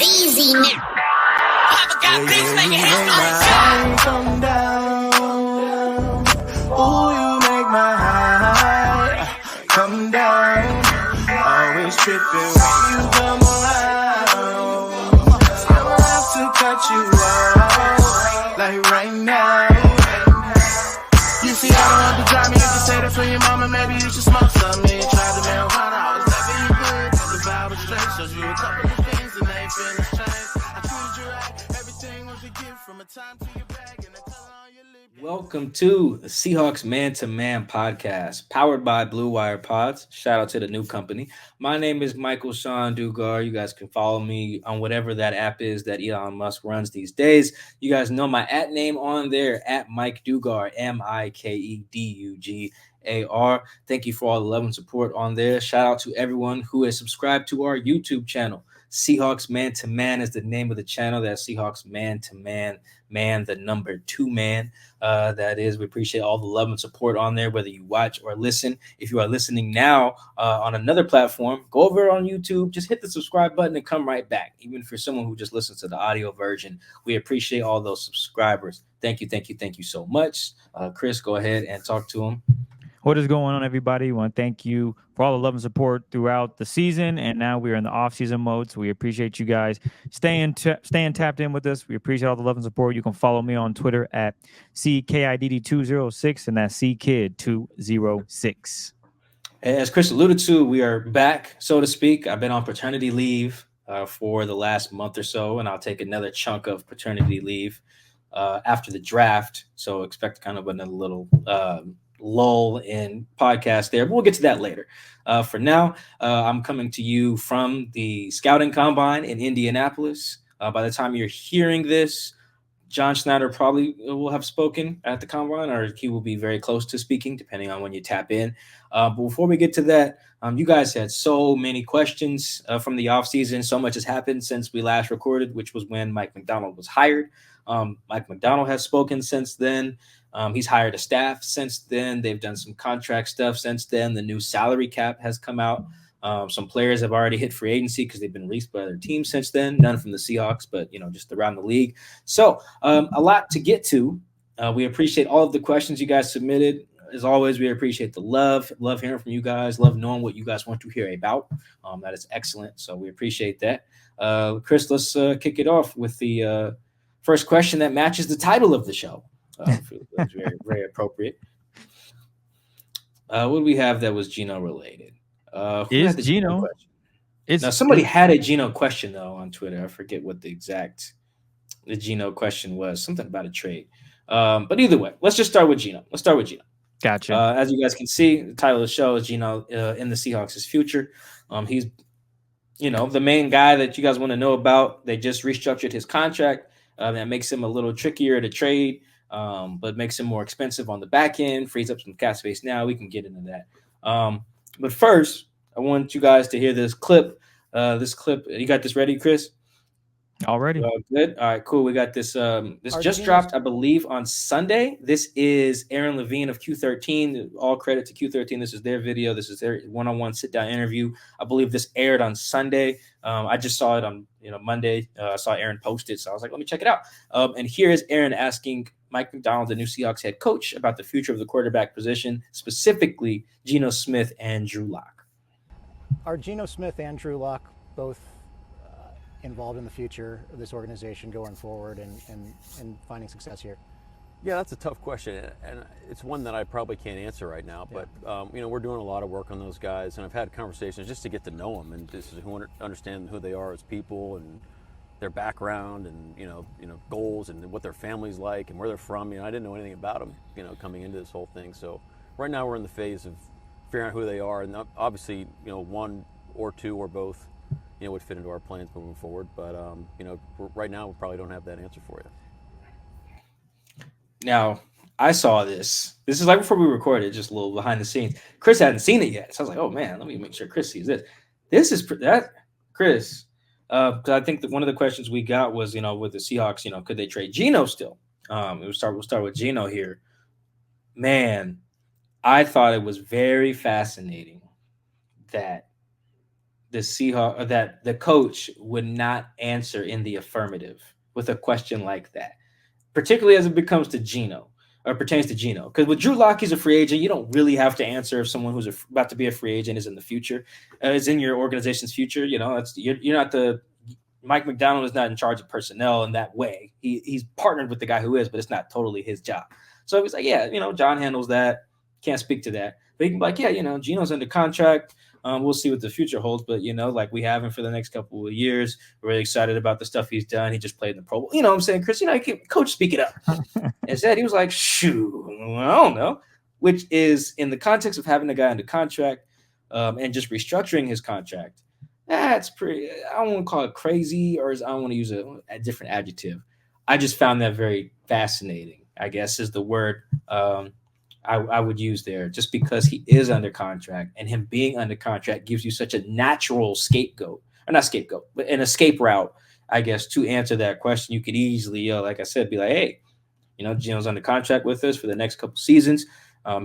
easy now. Papa got this, make it hit like come down. Oh, you make my high come down. Always tripping when you come around. Never have to cut you off like right now. You see, I don't want to drive me. You can say that for your mama. Maybe you should smoke some. Me try the marijuana. I was loving you good. The vibe was straight. So you a couple of things and they feelings change. I treated you right. Everything was a gift from a time to your bag and the color on your lip. Welcome to the Seahawks Man to Man podcast, powered by Blue Wire Pods. Shout out to the new company. My name is Michael Sean Dugar. You guys can follow me on whatever that app is that Elon Musk runs these days. You guys know my @ name on there, at Mike Dugar, MikeDugar. Thank you for all the love and support on there. Shout out to everyone who has subscribed to our YouTube channel. Seahawks Man to Man is the name of the channel. That's Seahawks Man to Man, the number 2 man. That is, we appreciate all the love and support on there, whether you watch or listen. If you are listening now on another platform, go over on YouTube, just hit the subscribe button and come right back. Even for someone who just listens to the audio version, we appreciate all those subscribers. Thank you so much. Chris, go ahead and talk to him. What is going on, everybody? We want to thank you for all the love and support throughout the season, and now we are in the off-season mode, so we appreciate you guys staying tapped in with us. We appreciate all the love and support. You can follow me on Twitter at CKIDD206, and that's CKid206. As Chris alluded to, we are back, so to speak. I've been on paternity leave for the last month or so, and I'll take another chunk of paternity leave after the draft, so expect kind of another little lull in podcast there, but we'll get to that later. For now, I'm coming to you from the scouting combine in Indianapolis. By the time you're hearing this, John Schneider probably will have spoken at the combine, or he will be very close to speaking, depending on when you tap in. But before we get to that, you guys had so many questions from the offseason. So much has happened since we last recorded, which was when Mike Macdonald was hired. Mike Macdonald has spoken since then. He's hired a staff since then. They've done some contract stuff since then. The new salary cap has come out. Some players have already hit free agency because they've been released by other teams since then. None from the Seahawks, but just around the league. So a lot to get to. We appreciate all of the questions you guys submitted. As always, we appreciate the love hearing from you guys, love knowing what you guys want to hear about. That is excellent. So we appreciate that. Chris, let's kick it off with the first question that matches the title of the show. That's very, very appropriate. What do we have that was Geno related? Is Geno? Now somebody had a Geno question though on Twitter. I forget what the Geno question was. Something about a trade. But either way, let's just start with Geno. Gotcha. As you guys can see, the title of the show is Geno in the Seahawks' future. He's the main guy that you guys want to know about. They just restructured his contract. That makes him a little trickier to trade. But makes him more expensive on the back end, frees up some cap space now. We can get into that. But first, I want you guys to hear this clip. You got this ready, Chris? Already. Good. All right, cool. We got this. This just dropped, I believe, on Sunday. This is Aaron Levine of Q13. All credit to Q13. This is their video. This is their one-on-one sit-down interview. I believe this aired on Sunday. I just saw it on Monday. I saw Aaron post it, so I was like, let me check it out. And here is Aaron asking Mike Macdonald, the new Seahawks head coach, about the future of the quarterback position, specifically Geno Smith and Drew Lock. Are Geno Smith and Drew Lock both involved in the future of this organization going forward and finding success here? Yeah, that's a tough question, and it's one that I probably can't answer right now. But we're doing a lot of work on those guys, and I've had conversations just to get to know them and just to understand who they are as people and their background and goals and what their family's like and where they're from. I didn't know anything about them, coming into this whole thing. So right now we're in the phase of figuring out who they are, and obviously one or two or both would fit into our plans moving forward. But right now we probably don't have that answer for you. Now, I saw this. This is like before we recorded, just a little behind the scenes. Chris hadn't seen it yet. So I was like, oh, man, let me make sure Chris sees this. This is that, Chris. Because I think that one of the questions we got was, with the Seahawks, could they trade Geno still? We'll start with Geno here. Man, I thought it was very fascinating that that the coach would not answer in the affirmative with a question like that, particularly as it becomes to Geno or pertains to Geno. Because with Drew Lock, he's a free agent. You don't really have to answer if someone who's about to be a free agent is in the future, is in your organization's future. You know, you're not the Mike Macdonald is not in charge of personnel in that way. He's partnered with the guy who is, but it's not totally his job. So he's like, yeah, John handles that. Can't speak to that. But he can be like, yeah, Geno's under contract. We'll see what the future holds. But, like we have him for the next couple of years. We're really excited about the stuff he's done. He just played in the Pro Bowl. You know what I'm saying, Chris? Coach, speak it up. Instead, he was like, shoot, I don't know. Which is in the context of having a guy under contract and just restructuring his contract. That's pretty, I don't want to call it crazy, or I don't want to use a different adjective. I just found that very fascinating, I guess is the word I would use there, just because he is under contract, and him being under contract gives you such a natural scapegoat, or not scapegoat, but an escape route, I guess, to answer that question. You could easily, like I said, be like, hey, Geno's under contract with us for the next couple seasons.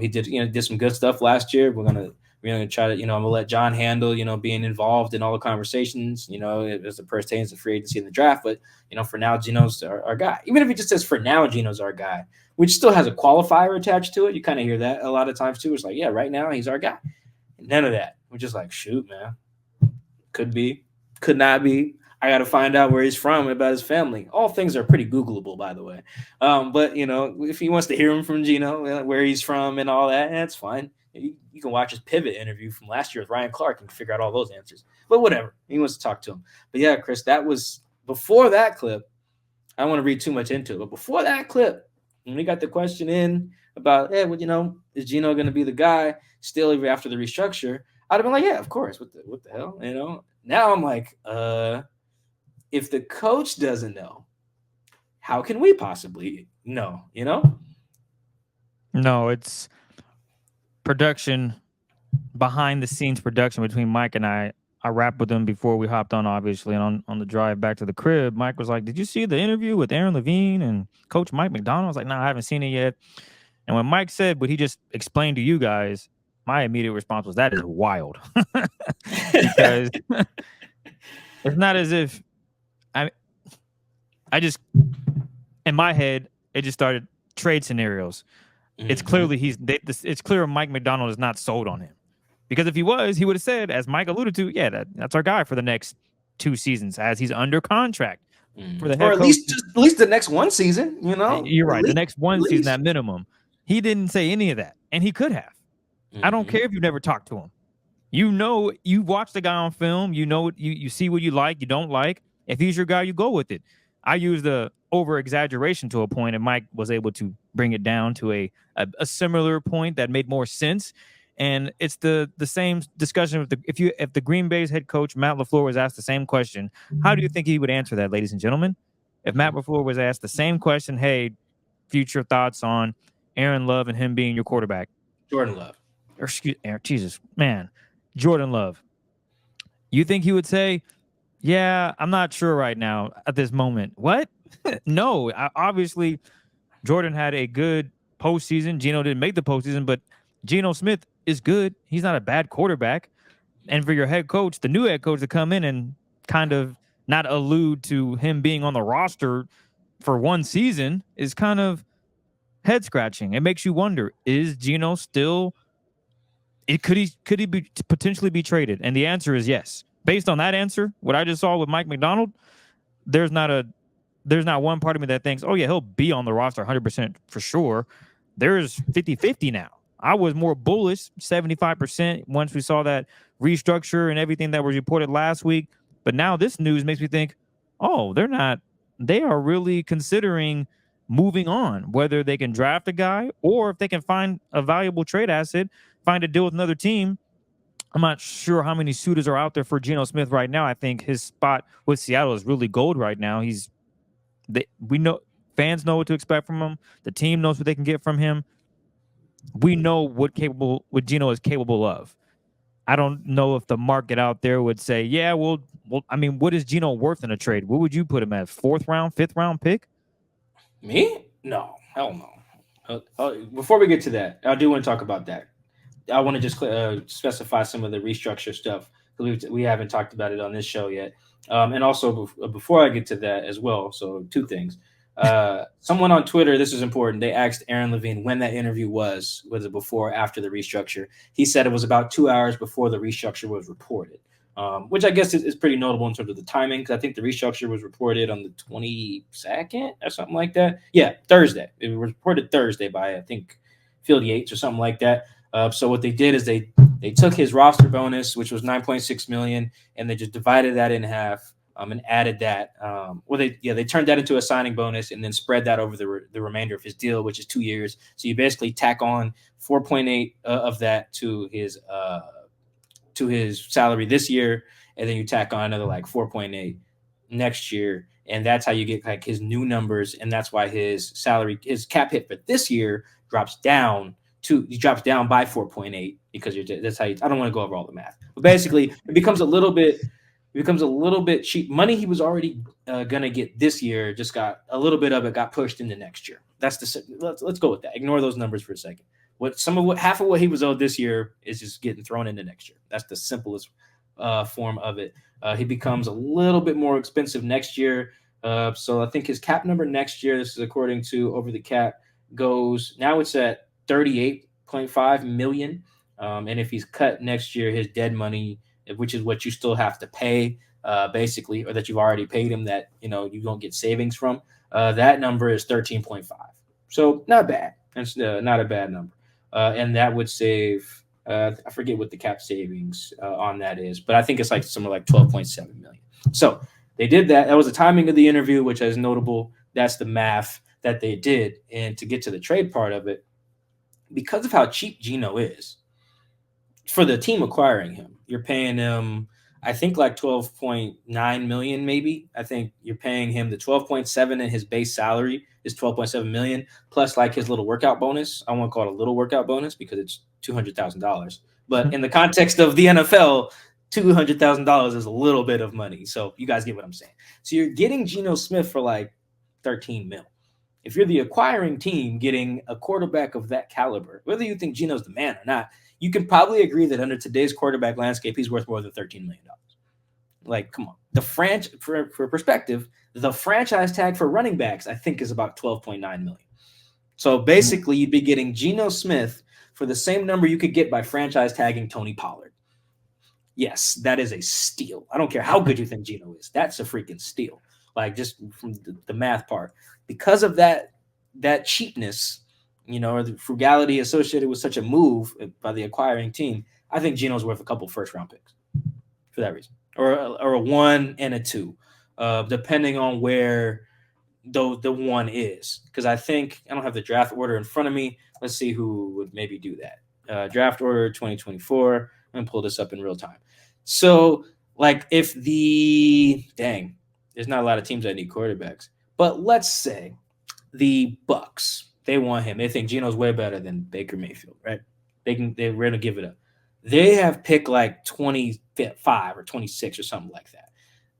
He did some good stuff last year. We're gonna try to, I'm gonna let John handle, being involved in all the conversations, as it pertains to free agency in the draft. But, for now, Geno's our guy. Even if he just says for now, Geno's our guy, which still has a qualifier attached to it. You kind of hear that a lot of times too. It's like, yeah, right now he's our guy. None of that. We're just like, shoot, man. Could be, could not be. I got to find out where he's from and about his family. All things are pretty Googleable, by the way. But, if he wants to hear him from Geno, where he's from and all that, that's fine. You can watch his pivot interview from last year with Ryan Clark and figure out all those answers. But whatever. He wants to talk to him. But, yeah, Chris, that was before that clip. I don't want to read too much into it. But before that clip, when we got the question in about, hey, well, is Geno going to be the guy still even after the restructure? I'd have been like, yeah, of course. What the hell? Now I'm like, if the coach doesn't know, how can we possibly know, No, it's production, behind the scenes production between Mike and I. I rapped with him before we hopped on, obviously, and on the drive back to the crib, Mike was like, did you see the interview with Aaron Levine and Coach Mike Macdonald? I was like, no, I haven't seen it yet. And when Mike said what he just explained to you guys, my immediate response was, that is wild. Because it's not as if I just, in my head, it just started trade scenarios. Mm-hmm. It's clearly it's clear Mike Macdonald is not sold on him. Because if he was, he would have said, as Mike alluded to, yeah, that's our guy for the next 2 seasons, as he's under contract for the head or at coach. least the next one season, You're right. The next one season at minimum. He didn't say any of that, and he could have. Mm-hmm. I don't care if you never talked to him. You watch the guy on film. You see what you like, you don't like. If he's your guy, you go with it. I used the over-exaggeration to a point, and Mike was able to bring it down to a similar point that made more sense. And it's the same discussion with if the Green Bay's head coach Matt LaFleur was asked the same question, how do you think he would answer that, ladies and gentlemen? If Matt LaFleur was asked the same question, hey, future thoughts on Aaron Love and him being your quarterback, Jordan Love, or Jordan Love, you think he would say, yeah, I'm not sure right now at this moment? What? No, obviously Jordan had a good postseason. Geno didn't make the postseason, but Geno Smith is good. He's not a bad quarterback. And for your head coach, the new head coach, to come in and kind of not allude to him being on the roster for one season is kind of head scratching. It makes you wonder, is Geno still, could he potentially be traded? And the answer is yes. Based on that answer, what I just saw with Mike Macdonald, there's not one part of me that thinks, oh yeah, he'll be on the roster 100% for sure. There's 50-50 now. I was more bullish, 75%, once we saw that restructure and everything that was reported last week. But now this news makes me think, oh, they are really considering moving on, whether they can draft a guy or if they can find a valuable trade asset, find a deal with another team. I'm not sure how many suitors are out there for Geno Smith right now. I think his spot with Seattle is really gold right now. We know, fans know what to expect from him. The team knows what they can get from him. We know what Geno is capable of. I don't know if the market out there would say, yeah, well, I mean, what is Geno worth in a trade? What would you put him at? 4th round, 5th round pick? Me? No, hell no. Before we get to that, I do want to talk about that. I want to just specify some of the restructure stuff, We haven't talked about it on this show yet. And also before I get to that as well, so two things. Someone on Twitter, this is important. They asked Aaron Levine when that interview was it before or after the restructure. He said it was about 2 hours before the restructure was reported, which I guess is pretty notable in terms of the timing, because I think the restructure was reported on the 22nd or something like that. Yeah, Thursday. It was reported Thursday by, I think, Field Yates or something like that. So what they did is they took his roster bonus, which was $9.6 million, and they just divided that in half. And added that. They turned that into a signing bonus and then spread that over the remainder of his deal, which is 2 years. So you basically tack on 4.8 of that to his salary this year, and then you tack on another like 4.8 next year, and that's how you get like his new numbers, and that's why his cap hit for this year drops down by 4.8 because that's how I don't want to go over all the math, but basically it becomes a little bit cheap. Money he was already going to get this year just got a little bit of it got pushed into next year. Let's go with that. Ignore those numbers for a second. Half of what he was owed this year is just getting thrown into next year. That's the simplest form of it. He becomes a little bit more expensive next year. So I think his cap number next year, this is according to Over the Cap, now it's at $38.5 million. And if he's cut next year, his dead money, which is what you still have to pay, basically, or that you've already paid him that, you don't get savings from, that number is 13.5. So not bad. That's not a bad number. And that would save, I forget what the cap savings on that is, but I think it's like somewhere like 12.7 million. So they did that. That was the timing of the interview, which is notable. That's the math that they did. And to get to the trade part of it, because of how cheap Geno is, for the team acquiring him, you're paying him, I think, like 12.9 million, maybe. I think you're paying him the 12.7, and his base salary is 12.7 million, plus like his little workout bonus. I won't call it a little workout bonus because it's $200,000. But in the context of the NFL, $200,000 is a little bit of money. So you guys get what I'm saying. So you're getting Geno Smith for like 13 mil. If you're the acquiring team getting a quarterback of that caliber, whether you think Geno's the man or not, you can probably agree that under today's quarterback landscape, he's worth more than $13 million. Like, come on. For perspective, the franchise tag for running backs, I think, is about $12.9 million. So basically, you'd be getting Geno Smith for the same number you could get by franchise tagging Tony Pollard. Yes, that is a steal. I don't care how good you think Geno is. That's a freaking steal. Like, just from the math part. Because of that cheapness, or the frugality associated with such a move by the acquiring team, I think Geno's worth a couple first-round picks for that reason, or a 1 and a 2, depending on where the 1 is. Because I think I don't have the draft order in front of me. Let's see who would maybe do that. Draft order 2024. I'm gonna pull this up in real time. So, like, if there's not a lot of teams that need quarterbacks, but let's say the Bucks. They want him. They think Geno's way better than Baker Mayfield, right? They're going to give it up. They have pick like 25 or 26 or something like that.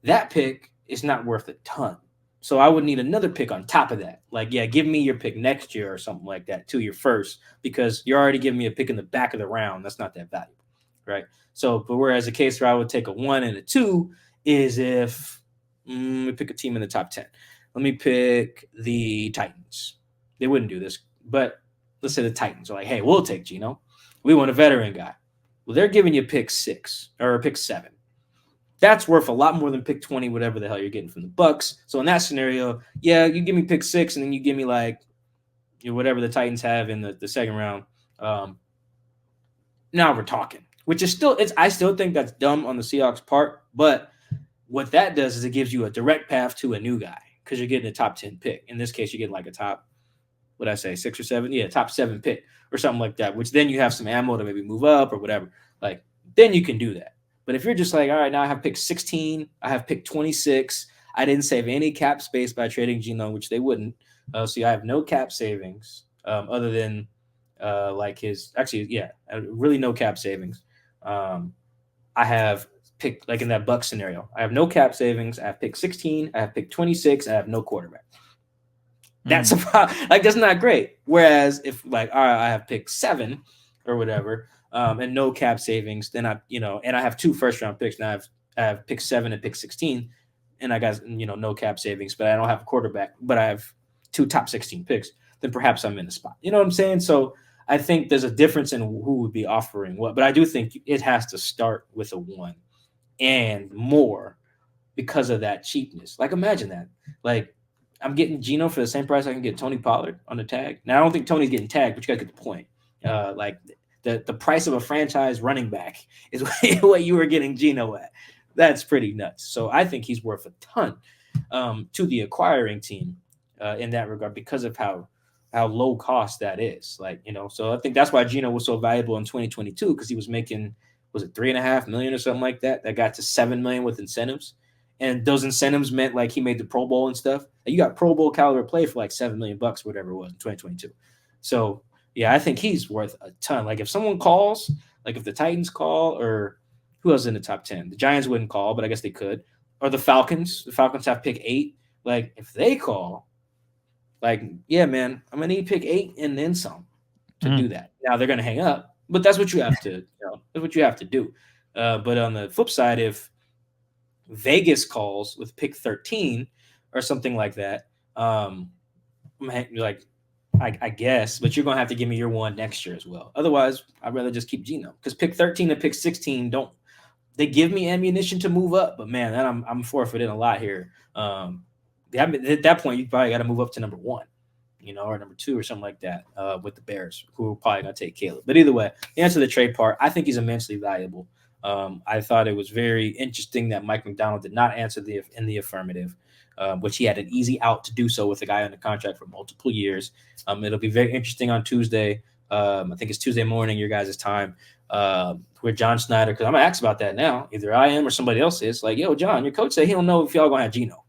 That pick is not worth a ton. So I would need another pick on top of that. Like, yeah, give me your pick next year or something like that to your first, because you're already giving me a pick in the back of the round. That's not that valuable, right? So, but whereas a case where I would take a 1 and a 2 is if we pick a team in the top 10. Let me pick the Titans. They wouldn't do this, but let's say the Titans are like, hey, we'll take Geno. We want a veteran guy. Well, they're giving you pick 6 or pick 7. That's worth a lot more than pick 20, whatever the hell you're getting from the Bucks. So in that scenario, yeah, you give me pick 6, and then you give me like whatever the Titans have in the second round. Now we're talking, which is I still think that's dumb on the Seahawks' part, but what that does is it gives you a direct path to a new guy because you're getting a top 10 pick. In this case, you're getting like a top, 6 or 7? Yeah, top 7 pick or something like that, which then you have some ammo to maybe move up or whatever. Like, then you can do that. But if you're just like, all right, now I have pick 16, I have pick 26, I didn't save any cap space by trading Geno, which they wouldn't. So I have no cap savings other than really no cap savings. I have picked, like in that Buck scenario, I have no cap savings. I have pick 16, I have pick 26, I have no quarterback. That's about, like, that's not great. Whereas if like, all right, I have pick 7 or whatever, and no cap savings, then and I have 2 first-round picks. Now I have pick 7 and pick 16, and I got no cap savings, but I don't have a quarterback, but I have 2 top 16 picks. Then perhaps I'm in the spot. You know what I'm saying? So I think there's a difference in who would be offering what, but I do think it has to start with a 1 and more because of that cheapness. Like, imagine that. Like, I'm getting Geno for the same price I can get Tony Pollard on the tag. Now, I don't think Tony's getting tagged, but you got to get the point. Like, the price of a franchise running back is what you were getting Geno at. That's pretty nuts. So I think he's worth a ton to the acquiring team in that regard because of how low cost that is. Like, so I think that's why Geno was so valuable in 2022 because he was making, was it $3.5 million or something like that? That got to $7 million with incentives. And those incentives meant like he made the Pro Bowl and stuff. You got Pro Bowl caliber play for like $7 million, whatever it was in 2022. So yeah, I think he's worth a ton. Like if someone calls, like if the Titans call, or who else in the top 10? The Giants wouldn't call, but I guess they could. Or the Falcons. The Falcons have pick 8. Like if they call, like, yeah, man, I'm gonna need pick 8 and then some to do that. Now they're gonna hang up, but that's what you have to, that's what you have to do. But on the flip side, if Vegas calls with pick 13 or something like that, like I guess, but you're gonna have to give me your 1 next year as well. Otherwise, I'd rather just keep Geno because pick 13 and pick 16 they give me ammunition to move up, but man, then I'm forfeiting a lot here. At that point, you probably got to move up to number 1, or number 2 or something like that with the Bears, who are probably going to take Caleb. But either way, to answer the trade part, I think he's immensely valuable. I thought it was very interesting that Mike Macdonald did not answer in the affirmative, which he had an easy out to do so with a guy under contract for multiple years. It'll be very interesting on Tuesday. I think it's Tuesday morning, your guys' time, where John Schneider, because I'm going to ask about that now. Either I am or somebody else is. Like, yo, John, your coach said he don't know if y'all going to have Geno.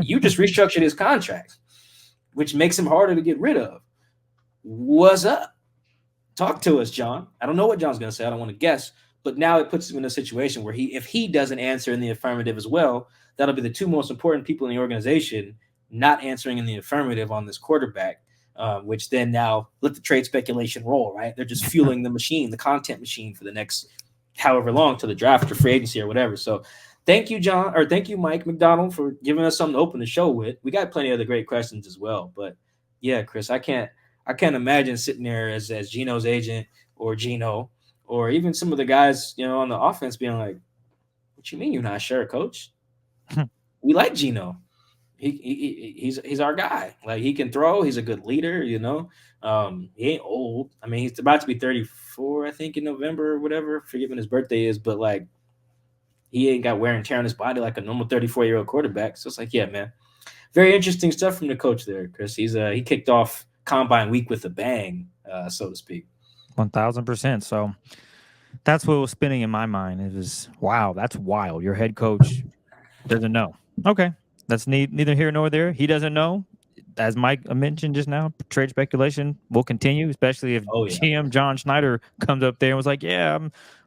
You just restructured his contract, which makes him harder to get rid of. What's up? Talk to us, John. I don't know what John's going to say. I don't want to guess. But now it puts him in a situation where if he doesn't answer in the affirmative as well, that'll be the 2 most important people in the organization not answering in the affirmative on this quarterback, which then now let the trade speculation roll, right? They're just fueling the machine, the content machine for the next however long to the draft or free agency or whatever. So thank you, John, or thank you, Mike Macdonald, for giving us something to open the show with. We got plenty of other great questions as well. But yeah, Chris, I can't imagine sitting there as Geno's agent or Geno or even some of the guys, on the offense being like, what you mean you're not sure, coach? We like Geno. He's our guy. Like, he can throw. He's a good leader, He ain't old. I mean, he's about to be 34, I think, in November or whatever. Forget when his birthday is, but like, he ain't got wear and tear on his body like a normal 34-year-old quarterback. So it's like, yeah, man. Very interesting stuff from the coach there, Chris. He kicked off Combine week with a bang, so to speak. 1,000%. So that's what was spinning in my mind. It was, wow, that's wild. Your head coach doesn't know. Okay, that's neither here nor there. He doesn't know. As Mike mentioned just now, trade speculation will continue, especially if GM John Schneider comes up there and was like, yeah,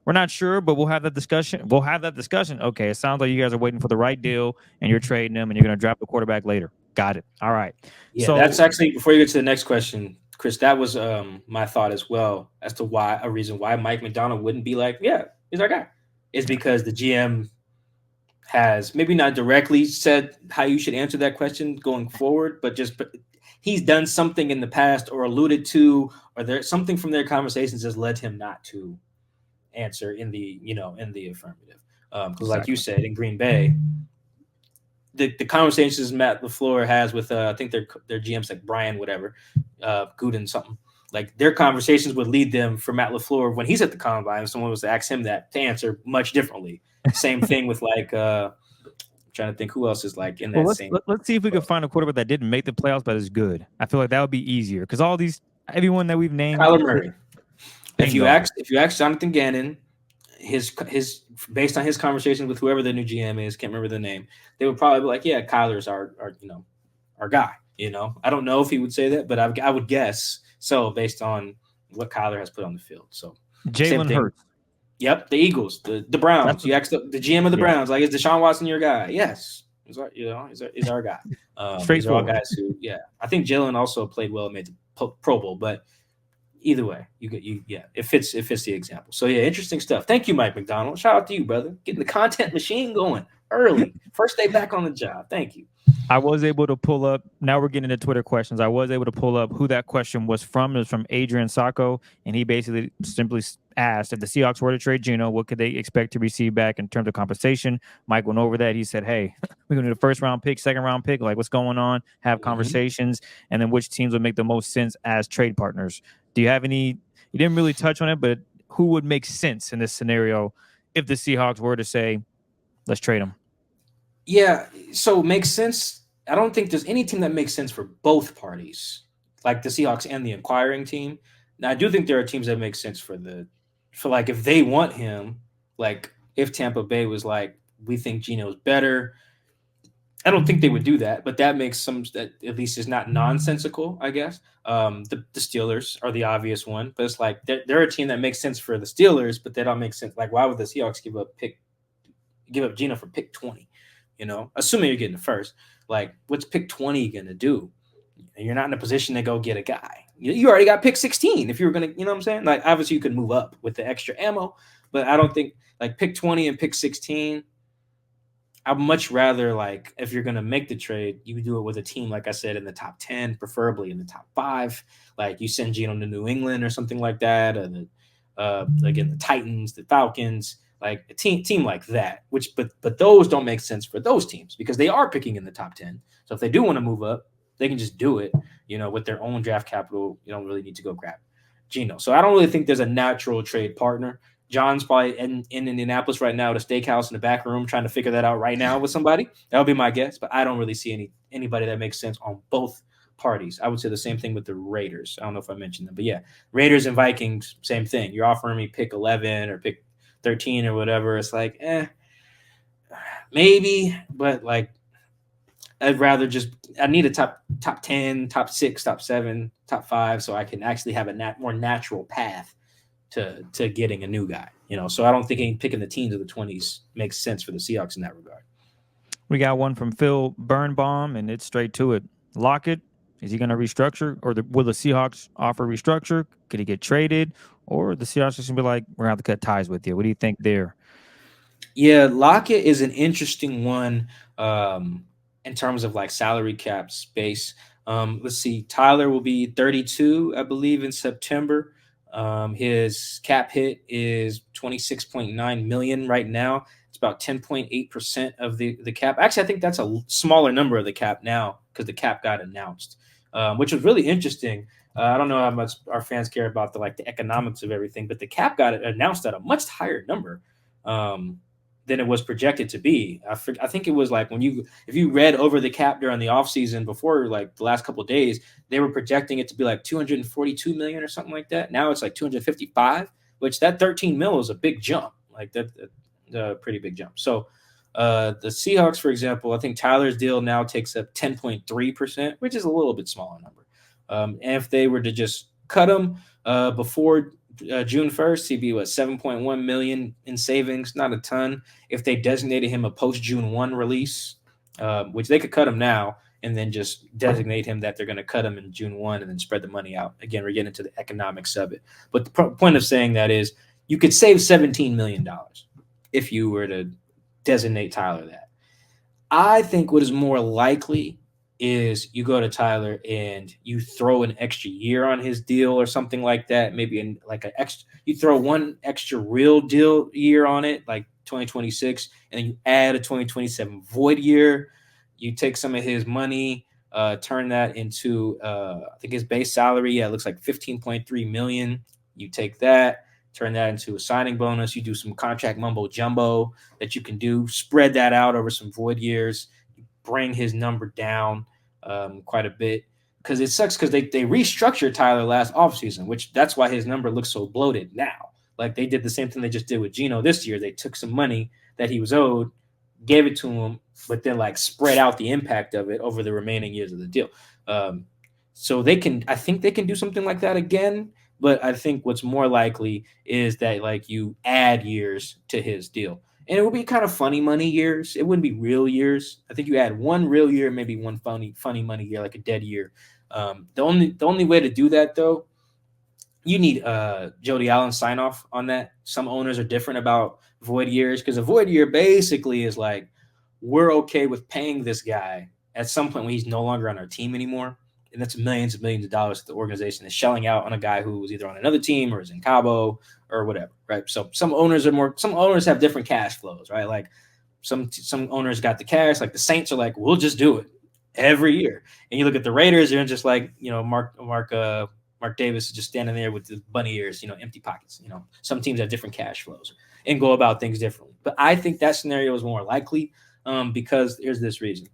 we're not sure, but we'll have that discussion. Okay, it sounds like you guys are waiting for the right deal, and you're trading him, and you're going to draft the quarterback later. Got it. All right. Yeah, so that's actually, before you get to the next question, Chris, that was my thought as well as to a reason why Mike Macdonald wouldn't be like, yeah, he's our guy. Is because the GM has maybe not directly said how you should answer that question going forward, but he's done something in the past or alluded to, or there's something from their conversations has led him not to answer in the affirmative. Because like you said, in Green Bay, the conversations Matt LaFleur has with I think their GM's like Brian whatever, Gooden something, like their conversations would lead them for Matt LaFleur when he's at the combine. If someone was to ask him that, to answer much differently. Same thing with like I'm trying to think who else is like in that same. Let's see if we can find a quarterback that didn't make the playoffs but is good. I feel like that would be easier because everyone that we've named. Kyler Murray. If you ask Jonathan Gannon, his based on his conversation with whoever the new GM is, can't remember the name, they would probably be like, yeah, Kyler's our guy. I don't know if he would say that, but I would guess so based on what Kyler has put on the field. So Jalen Hurts. Yep, the Eagles, the Browns. You asked the GM of the Browns, like, is Deshaun Watson your guy? Yes, he's our guy. These are all guys who, I think Jalen also played well and made the Pro Bowl, but either way, it fits the example. So yeah, interesting stuff. Thank you, Mike Macdonald. Shout out to you, brother. Getting the content machine going early. First day back on the job. Thank you. I was able to pull up. Now we're getting into Twitter questions. I was able to pull up who that question was from. It was from Adrian Sacco, and he basically simply asked if the Seahawks were to trade Geno, what could they expect to receive back in terms of compensation? Mike went over that. He said, "Hey, we're gonna do a first round pick, second round pick. Like, what's going on? Have conversations, and then which teams would make the most sense as trade partners." Do you have any? You didn't really touch on it, but who would make sense in this scenario if the Seahawks were to say, "Let's trade him"? Yeah, so makes sense. I don't think there's any team that makes sense for both parties, like the Seahawks and the acquiring team. Now, I do think there are teams that make sense for like if they want him, like if Tampa Bay was like, we think Geno's better. I don't think they would do that, but that makes that at least is not nonsensical, I guess. The Steelers are the obvious one, but it's like they're a team that makes sense for the Steelers, but they don't make sense. Like, why would the Seahawks give up Geno for pick 20? You know, assuming you're getting the first, like what's pick 20 going to do? You're not in a position to go get a guy. You already got pick 16. If you were going to, you know what I'm saying? Like, obviously you could move up with the extra ammo, but I don't think like pick 20 and pick 16. I'd much rather, like, if you're going to make the trade, you do it with a team, like I said, in the top 10, preferably in the top 5. Like you send Geno to New England or something like that. Or again, the Titans, the Falcons, like a team like that, but those don't make sense for those teams because they are picking in the top 10. So if they do want to move up, they can just do it, you know, with their own draft capital. You don't really need to go grab Geno. So I don't really think there's a natural trade partner. John's probably in Indianapolis right now at a steakhouse in the back room trying to figure that out right now with somebody. That would be my guess, but I don't really see anybody that makes sense on both parties. I would say the same thing with the Raiders. I don't know if I mentioned them, but yeah, Raiders and Vikings, same thing. You're offering me pick 11 or pick 13 or whatever. It's like, maybe, but like, I'd rather I need a top 10, top 6, top 7, top 5, so I can actually have a more natural path to getting a new guy, you know. So I don't think picking the teens of the 20s makes sense for the Seahawks in that regard. We got one from Phil Birnbaum, and it's straight to it. Lockett, is he going to restructure, or will the Seahawks offer restructure? Could he get traded, or the Seahawks just going to be like, we're going to have to cut ties with you? What do you think there? Yeah, Lockett is an interesting one in terms of like salary cap space. Let's see. Tyler will be 32, I believe, in September. His cap hit is $26.9 million right now. It's about 10.8% of the cap. Actually, I think that's a smaller number of the cap now because the cap got announced, which was really interesting. I don't know how much our fans care about the economics of everything, but the cap got announced at a much higher number than it was projected to be. I think it was like if you read over the cap during the offseason before like the last couple of days, they were projecting it to be like 242 million or something like that. Now it's like 255, which that 13 mil is a big jump. Like that's a pretty big jump. So the Seahawks, for example, I think Tyler's deal now takes up 10.3%, which is a little bit smaller number. And if they were to just cut him before June 1st, he'd be 7.1 million in savings, not a ton. If they designated him a post June 1 release, which they could cut him now and then just designate him that they're going to cut him in June 1 and then spread the money out. Again, we're getting into the economics of it. But the point of saying that is you could save $17 million if you were to designate Tyler that. I think what is more likely is you go to Tyler and you throw an extra year on his deal or something like that. Maybe you throw one extra real deal year on it, like 2026, and then you add a 2027 void year. You take some of his money, turn that into I think his base salary. Yeah, it looks like 15.3 million. You take that, turn that into a signing bonus. You do some contract mumbo jumbo that you can do, spread that out over some void years. Bring his number down quite a bit because it sucks because they restructured Tyler last offseason, which that's why his number looks so bloated now. Like they did the same thing they just did with Geno this year. They took some money that he was owed, gave it to him, but then like spread out the impact of it over the remaining years of the deal. So I think they can do something like that again. But I think what's more likely is that like you add years to his deal. And it would be kind of funny money years. It wouldn't be real years. I think you add one real year, maybe one funny money year, like a dead year. The only way to do that though you need Jody Allen sign off on that. Some owners are different about void years because a void year basically is like we're okay with paying this guy at some point when he's no longer on our team anymore. And that's millions and millions of dollars that the organization is shelling out on a guy who was either on another team or is in Cabo or whatever, right? So some owners have different cash flows, right? Like some owners got the cash, like the Saints are like, we'll just do it every year. And you look at the Raiders, they're just like, Mark Davis is just standing there with the bunny ears, empty pockets. Some teams have different cash flows and go about things differently. But I think that scenario is more likely because there's this reason.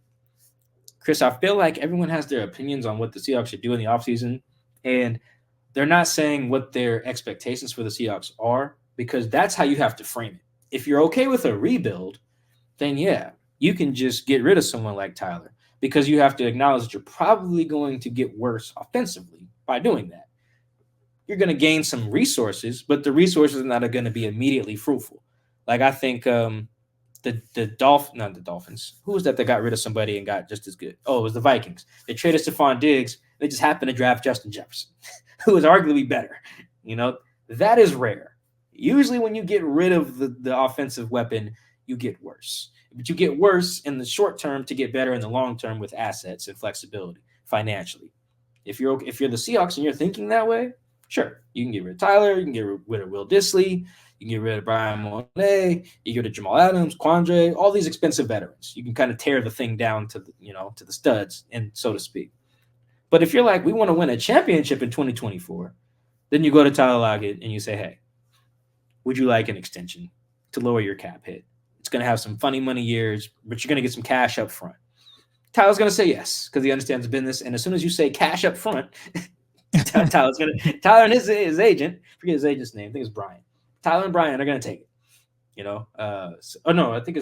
Chris, I feel like everyone has their opinions on what the Seahawks should do in the offseason, and they're not saying what their expectations for the Seahawks are because that's how you have to frame it. If you're okay with a rebuild, then yeah, you can just get rid of someone like Tyler because you have to acknowledge that you're probably going to get worse offensively by doing that. You're going to gain some resources, but the resources are not going to be immediately fruitful. Like I think not the Dolphins. Who was that got rid of somebody and got just as good? Oh, it was the Vikings. They traded Stephon Diggs. They just happened to draft Justin Jefferson, who is arguably better. That is rare. Usually when you get rid of the offensive weapon, you get worse. But you get worse in the short term to get better in the long term with assets and flexibility financially. If you're the Seahawks and you're thinking that way, sure, you can get rid of Tyler, you can get rid of Will Dissly, you can get rid of Brian Monet, you get rid of Jamal Adams, Quandre, all these expensive veterans. You can kind of tear the thing down to the studs, and so to speak. But if you're like, we want to win a championship in 2024, then you go to Tyler Lockett and you say, hey, would you like an extension to lower your cap hit? It's going to have some funny money years, but you're going to get some cash up front. Tyler's going to say yes because he understands business. And as soon as you say cash up front, Tyler and his agent, forget his agent's name, I think it's Brian. Tyler and Brian are going to take it. I think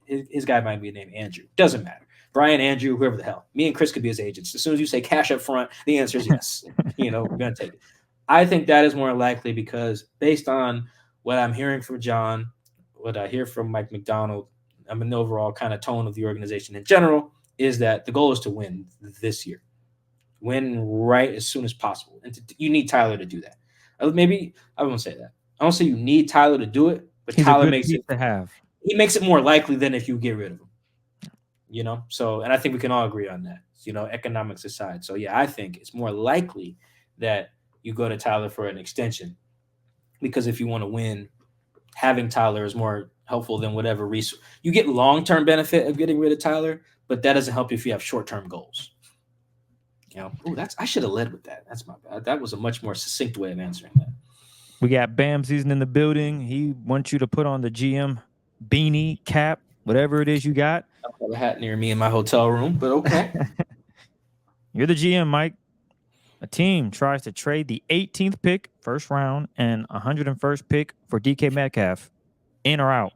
his guy might be named Andrew. Doesn't matter. Brian, Andrew, whoever the hell. Me and Chris could be his agents. As soon as you say cash up front, the answer is yes. We're going to take it. I think that is more likely because based on what I'm hearing from John, what I hear from Mike Macdonald, an overall kind of tone of the organization in general, is that the goal is to win this year. Win right as soon as possible. And you need Tyler to do that. Maybe I won't say that. I don't say you need Tyler to do it, but Tyler makes it he makes it more likely than if you get rid of him. So, and I think we can all agree on that, economics aside. So yeah, I think it's more likely that you go to Tyler for an extension because if you want to win, having Tyler is more helpful than whatever resource. You get long-term benefit of getting rid of Tyler, but that doesn't help you if you have short-term goals. I should have led with that. That's my bad. That was a much more succinct way of answering that. We got Bam Season in the building. He wants you to put on the GM beanie, cap, whatever it is you got. I don't have a hat near me in my hotel room, but okay. You're the GM, Mike. A team tries to trade the 18th pick, first round, and 101st pick for DK Metcalf. In or out?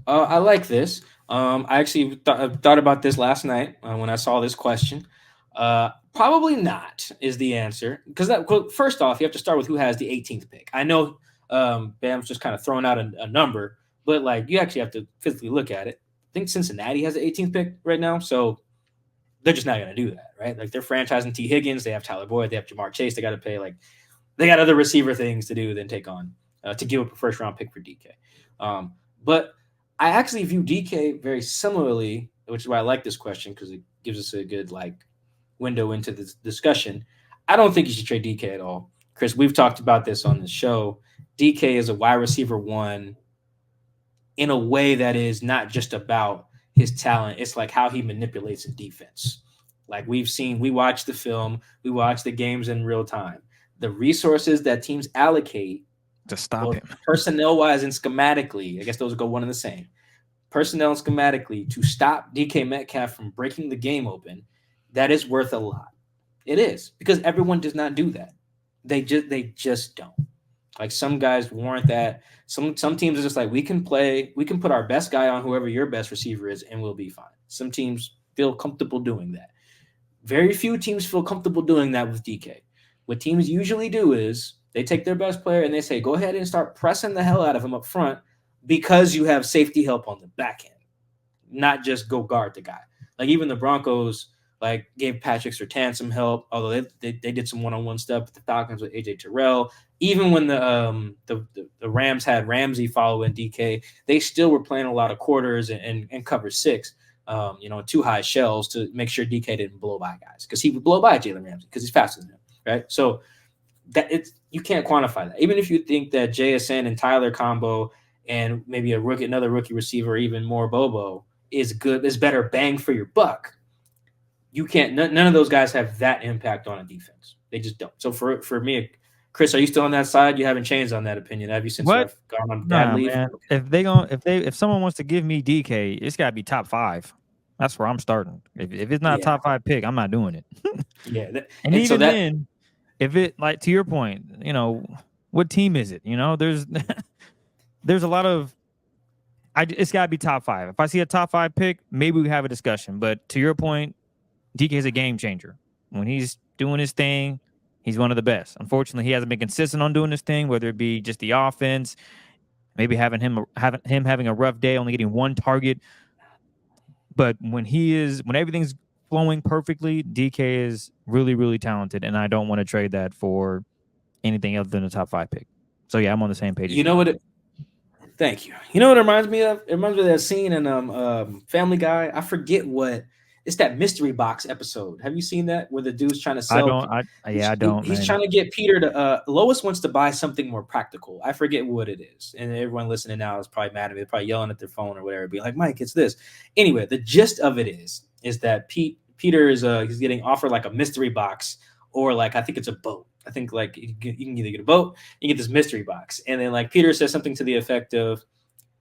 I like this. I actually thought about this last night when I saw this question. Probably not is the answer because first off, you have to start with who has the 18th pick. I know Bam's just kind of throwing out a number, but like you actually have to physically look at it. I think Cincinnati has the 18th pick right now, so they're just not going to do that, right? Like they're franchising T. Higgins, they have Tyler Boyd, they have Jamar Chase, they got to pay they got other receiver things to do than take on to give up a first round pick for DK. But I actually view DK very similarly, which is why I like this question because it gives us a good window into this discussion. I don't think you should trade DK at all. Chris, we've talked about this on the show. DK is a wide receiver one in a way that is not just about his talent. It's like how he manipulates a defense. Like we watch the film, we watch the games in real time. The resources that teams allocate to stop him, personnel-wise and schematically, I guess those go one and the same. Personnel and schematically to stop DK Metcalf from breaking the game open, that is worth a lot. It is because everyone does not do that. They just don't. Like some guys warrant that. Some teams are just like we can put our best guy on whoever your best receiver is, and we'll be fine. Some teams feel comfortable doing that. Very few teams feel comfortable doing that with DK. What teams usually do is they take their best player and they say, go ahead and start pressing the hell out of him up front because you have safety help on the back end, not just go guard the guy. Like even the Broncos like gave Patrick Surtain some help, although they did some one-on-one stuff with the Falcons with AJ Terrell. Even when the Rams had Ramsey following DK, they still were playing a lot of quarters and cover 6, two high shells to make sure DK didn't blow by guys, because he would blow by Jalen Ramsey because he's faster than him, right? So that you can't quantify that. Even if you think that JSN and Tyler combo and maybe another rookie receiver, even more Bobo is better bang for your buck. You can't. None of those guys have that impact on a defense. They just don't. So for me, Chris, are you still on that side? You haven't changed on that opinion, have you, since you've gone on dad leave? Man. If someone wants to give me DK, it's got to be top 5. That's where I'm starting. If it's not a top 5 pick, I'm not doing it. Yeah, and even then, if it, like, to your point, what team is it? There's there's a lot of. It's got to be top 5. If I see a top 5 pick, maybe we have a discussion. But to your point, DK is a game changer. When he's doing his thing, he's one of the best. Unfortunately, he hasn't been consistent on doing this thing, whether it be just the offense, maybe having a rough day, only getting 1 target. But when everything's flowing perfectly, DK is really, really talented, and I don't want to trade that for anything other than a top 5 pick. So yeah, I'm on the same page. Thank you. You know what it reminds me of? It reminds me of that scene in Family Guy. I forget what. It's that mystery box episode. Have you seen that, where the dude's trying to sell? I don't. He's trying to get Peter to. Lois wants to buy something more practical. I forget what it is, and everyone listening now is probably mad at me. They're probably yelling at their phone or whatever, be like, "Mike, it's this." Anyway, the gist of it is that Peter is he's getting offered like a mystery box, or like I think it's a boat. I think like you can either get a boat, you get this mystery box, and then like Peter says something to the effect of,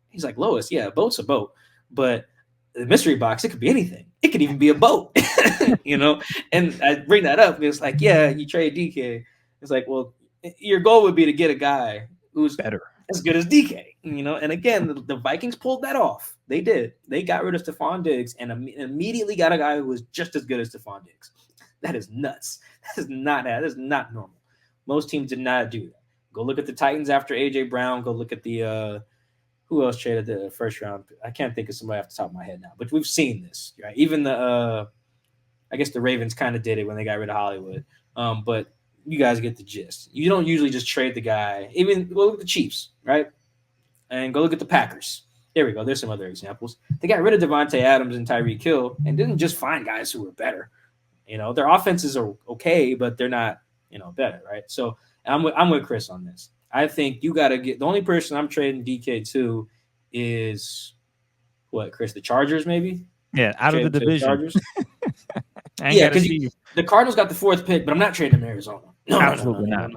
he's like, "Lois, yeah, a boat's a boat, but the mystery box, it could be anything. It could even be a boat," And I bring that up, and it's like, yeah, you trade DK. It's like, well, your goal would be to get a guy who's better, as good as DK, And again, the Vikings pulled that off. They did. They got rid of Stephon Diggs and immediately got a guy who was just as good as Stephon Diggs. That is nuts. That is not normal. Most teams did not do that. Go look at the Titans after AJ Brown. Go look at the who else traded the first round? I can't think of somebody off the top of my head now, but we've seen this, right? Even the I guess the Ravens kind of did it when they got rid of Hollywood. But you guys get the gist. You don't usually just trade the guy. Even go look at the Chiefs, right? And go look at the Packers. There we go. There's some other examples. They got rid of Devontae Adams and Tyreek Hill and didn't just find guys who were better. Their offenses are okay, but they're not, better, right? So I'm with Chris on this. I think you got to get – the only person I'm trading DK to is what, Chris, the Chargers maybe? Yeah, out of the division. Chargers. Yeah, because the Cardinals got the 4th pick, but I'm not trading them to Arizona. No, absolutely not.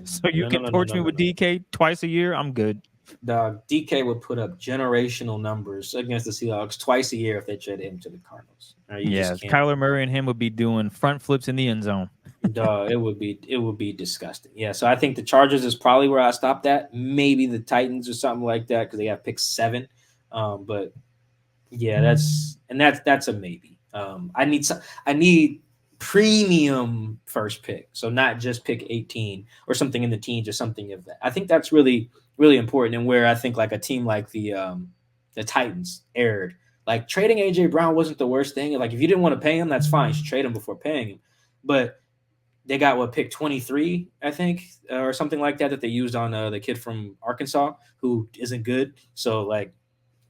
So you can torch me with DK twice a year, I'm good. Dog, DK would put up generational numbers against the Seahawks twice a year if they traded him to the Cardinals. Kyler Murray and him would be doing front flips in the end zone. Dog, it would be disgusting. Yeah, so I think the Chargers is probably where I stopped at. Maybe the Titans or something like that because they have pick 7. But yeah, that's a maybe. I need premium first pick, so not just pick 18 or something in the teens or something of that. I think that's really, really important, and where I think like a team like the Titans erred. Like trading AJ Brown wasn't the worst thing. Like if you didn't want to pay him, that's fine. You should trade him before paying him. But they got pick 23, I think, or something like that they used on the kid from Arkansas who isn't good. So like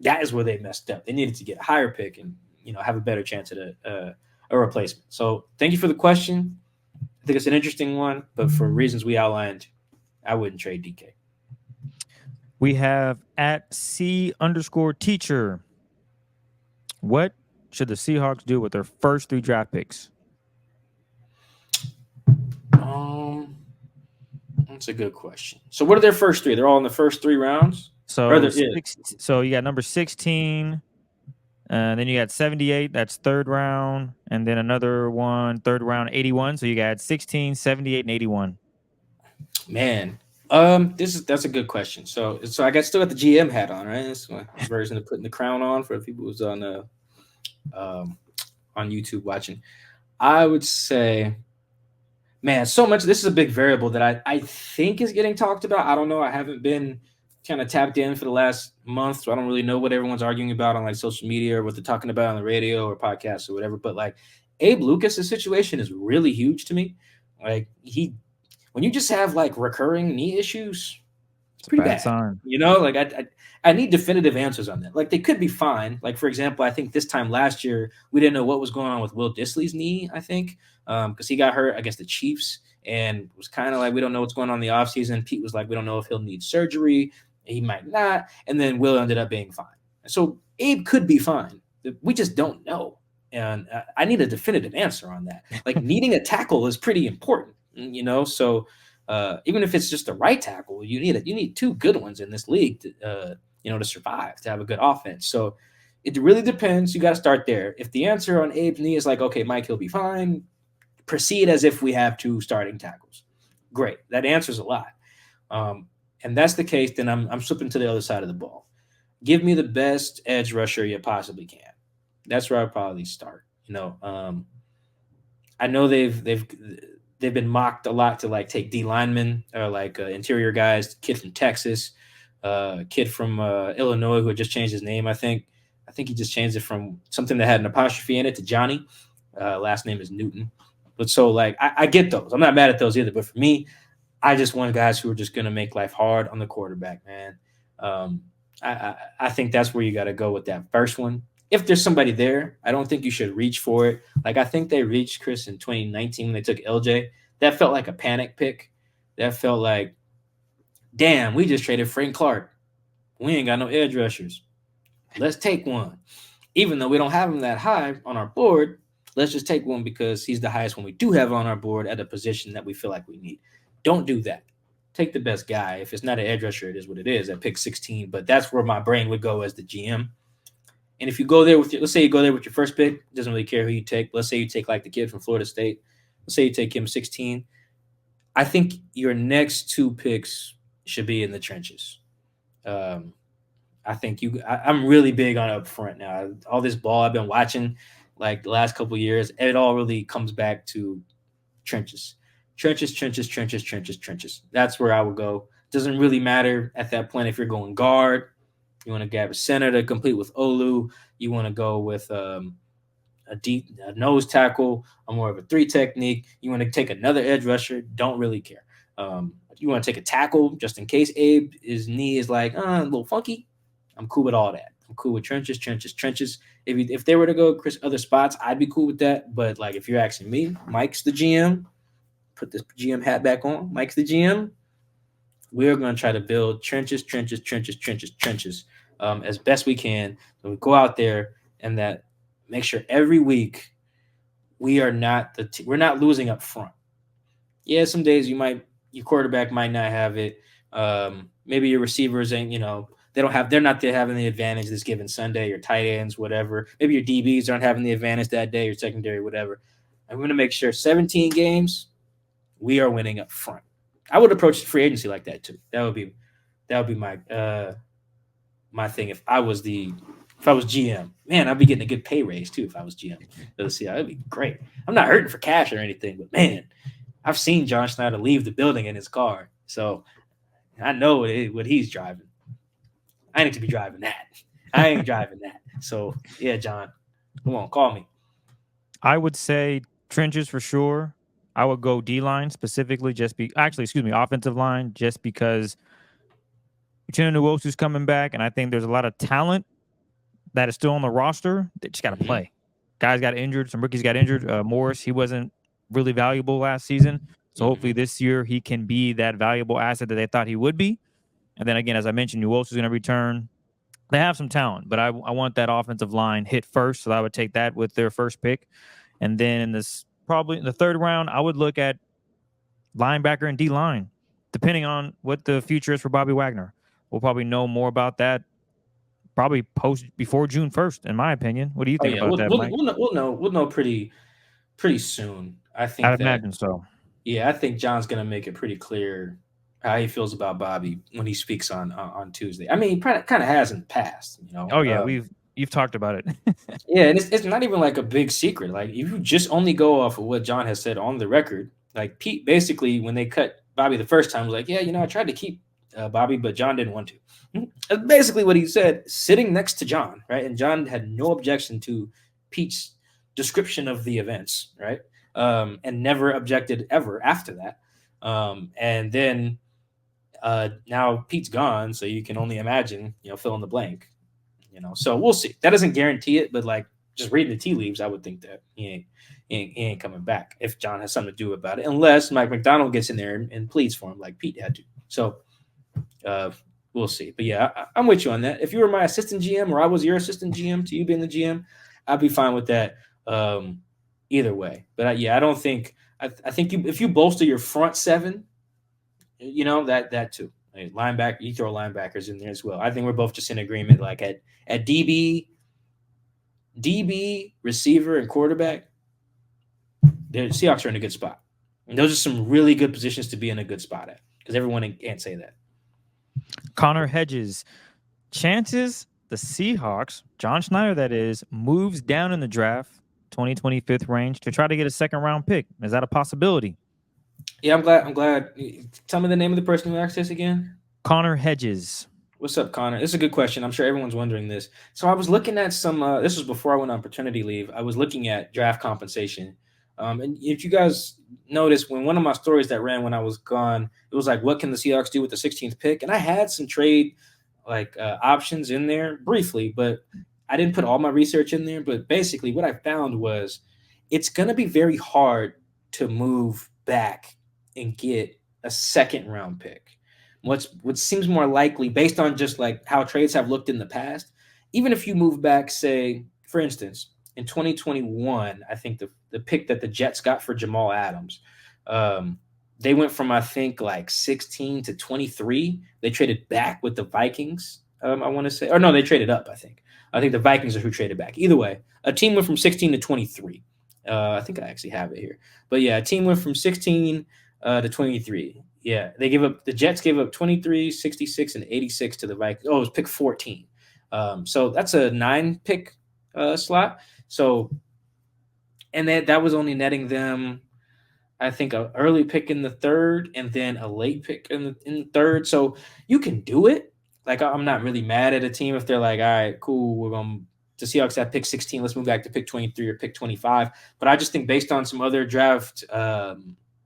that is where they messed up. They needed to get a higher pick and have a better chance at a replacement. So thank you for the question. I think it's an interesting one, but for reasons we outlined, I wouldn't trade DK. We have at C_teacher. What should the Seahawks do with their first 3 draft picks? That's a good question. So what are their first 3? They're all in the first 3 rounds? So you got number 16, then you got 78, that's 3rd round, and then another one, 3rd round, 81. So you got 16, 78, and 81. Man, that's a good question. So I got still got the GM hat on, right? That's my version of putting the crown on for people who's on YouTube watching. I would say, man, so much. This is a big variable that I think is getting talked about. I don't know. I haven't been kind of tapped in for the last month, so I don't really know what everyone's arguing about on like social media or what they're talking about on the radio or podcasts or whatever. But like Abe Lucas' situation is really huge to me. Like when you just have like recurring knee issues, it's pretty bad bad. sign. You know, like I need definitive answers on that. Like they could be fine. Like for example, I think this time last year we didn't know what was going on with Will Dissly's knee. I think because he got hurt against the Chiefs and was kind of like we don't know what's going on in the offseason. Pete was like we don't know if he'll need surgery. He might not. And then Will ended up being fine. So Abe could be fine. We just don't know. And I need a definitive answer on that. Like needing a tackle is pretty important, you know. So even if it's just the right tackle, you need two good ones in this league to to survive, to have a good offense. So it really depends. You got to start there. If the answer on Abe's knee is like, okay, Mike, he'll be fine, proceed as if we have two starting tackles. Great. That answers a lot. And that's the case, then I'm flipping to the other side of the ball. Give me the best edge rusher you possibly can. That's where I'll probably start. You know, I know they've been mocked a lot to like take D linemen or like interior guys, kid from Texas, kid from Illinois who had just changed his name. I think he just changed it from something that had an apostrophe in it to Johnny. Last name is Newton. But so like I get those. I'm not mad at those either. But for me, I just want guys who are just going to make life hard on the quarterback, man. I think that's where you got to go with that first one. If there's somebody there, I don't think you should reach for it. Like I think they reached Chris in 2019 when they took LJ. That felt like a panic pick. That felt like, damn, we just traded Frank Clark. We ain't got no edge rushers. Let's take one. Even though we don't have him that high on our board, let's just take one because he's the highest one we do have on our board at a position that we feel like we need. Don't do that. Take the best guy. If it's not an edge rusher, it is what it is at pick 16. But that's where my brain would go as the GM. And if you go there with let's say you go there with your first pick, it doesn't really care who you take. Let's say you take like the kid from Florida State. Let's say you take him 16. I think your next two picks should be in the trenches. I think I'm really big on up front now. All this ball I've been watching like the last couple of years, it all really comes back to trenches. Trenches. That's where I would go. Doesn't really matter at that point if you're going guard. You want to grab a center to complete with Olu. You want to go with a nose tackle, a more of a 3 technique. You want to take another edge rusher. Don't really care. You want to take a tackle just in case his knee is like a little funky. I'm cool with all that. I'm cool with trenches. If they were to go other spots, I'd be cool with that. But like if you're asking me, Mike's the GM. Put this GM hat back on. Mike's the GM. We're going to try to build trenches as best we can. So we go out there and that make sure every week we're not losing up front. Yeah, some days your quarterback might not have it. Maybe your receivers ain't, they're not there having the advantage this given Sunday, your tight ends, whatever. Maybe your DBs aren't having the advantage that day, your secondary, whatever. I'm going to make sure 17 games we are winning up front. I would approach free agency like that too. That would be my thing if I was GM. Man, I'd be getting a good pay raise too if I was GM. Let's see, that'd be great. I'm not hurting for cash or anything, but man, I've seen John Schneider leave the building in his car, so I know what he's driving. I need to be driving that. I ain't driving that. So yeah, John, come on, call me. I would say trenches for sure. I would go D-line specifically, offensive line, just because Uchenna Nwosu's coming back, and I think there's a lot of talent that is still on the roster. They just got to play. Guys got injured. Some rookies got injured. Morris, he wasn't really valuable last season. So hopefully this year he can be that valuable asset that they thought he would be. And then again, as I mentioned, Nwosu's going to return. They have some talent, but I want that offensive line hit first, so I would take that with their first pick. And then probably in the third round, I would look at linebacker and D-line, depending on what the future is for Bobby Wagner. We'll probably know more about that probably before June 1st, in my opinion. What do you think about that, Mike? We'll know pretty soon. I'd imagine so. Yeah, I think John's going to make it pretty clear how he feels about Bobby when he speaks on Tuesday. I mean, he kind of has in the past, Oh yeah, you've talked about it. Yeah, and it's not even like a big secret. Like if you just only go off of what John has said on the record, like Pete basically when they cut Bobby the first time was like, yeah, I tried to keep Bobby, but John didn't want to. That's basically what he said, sitting next to John, right? And John had no objection to Pete's description of the events, right? And never objected ever after that. And then now Pete's gone, so you can only imagine, fill in the blank. So we'll see. That doesn't guarantee it, but like just reading the tea leaves, I would think that he ain't coming back if John has something to do about it, unless Mike Macdonald gets in there and pleads for him like Pete had to. So we'll see. But yeah, I'm with you on that. If you were my assistant GM or I was your assistant GM to you being the GM, I'd be fine with that either way. But I don't think I think if you bolster your front seven, that too. Like linebacker, you throw linebackers in there as well. I think we're both just in agreement. Like at DB, receiver, and quarterback, the Seahawks are in a good spot. And those are some really good positions to be in a good spot at, because everyone can't say that. Connor Hedges, chances the Seahawks, John Schneider that is, moves down in the draft, 2025th range, to try to get a second-round pick. Is that a possibility? Yeah, I'm glad. Tell me the name of the person who asked this again. Connor Hedges. What's up, Connor? This is a good question. I'm sure everyone's wondering this. So I was looking at some. This was before I went on paternity leave. I was looking at draft compensation. And if you guys notice, when one of my stories that ran when I was gone, it was like, what can the Seahawks do with the 16th pick? And I had some trade options in there briefly, but I didn't put all my research in there. But basically, what I found was it's going to be very hard to move back and get a second round pick. What seems more likely, based on just like how trades have looked in the past, even if you move back, say, for instance, in 2021, I think the pick that the Jets got for Jamal Adams, they went from, I think, like 16 to 23. They traded back with the Vikings, I want to say. Or no, they traded up, I think. I think the Vikings are who traded back. Either way, a team went from 16 to 23. I think I actually have it here. But yeah, a team went from 16 to 23. Yeah, the Jets gave up 23, 66, and 86 to the Vikings. Oh, it was pick 14. So that's a 9-pick slot. So, and that was only netting them, I think, an early pick in the third and then a late pick in the third. So you can do it. Like, I'm not really mad at a team if they're like, all right, cool, the Seahawks have pick 16. Let's move back to pick 23 or pick 25. But I just think based on some other draft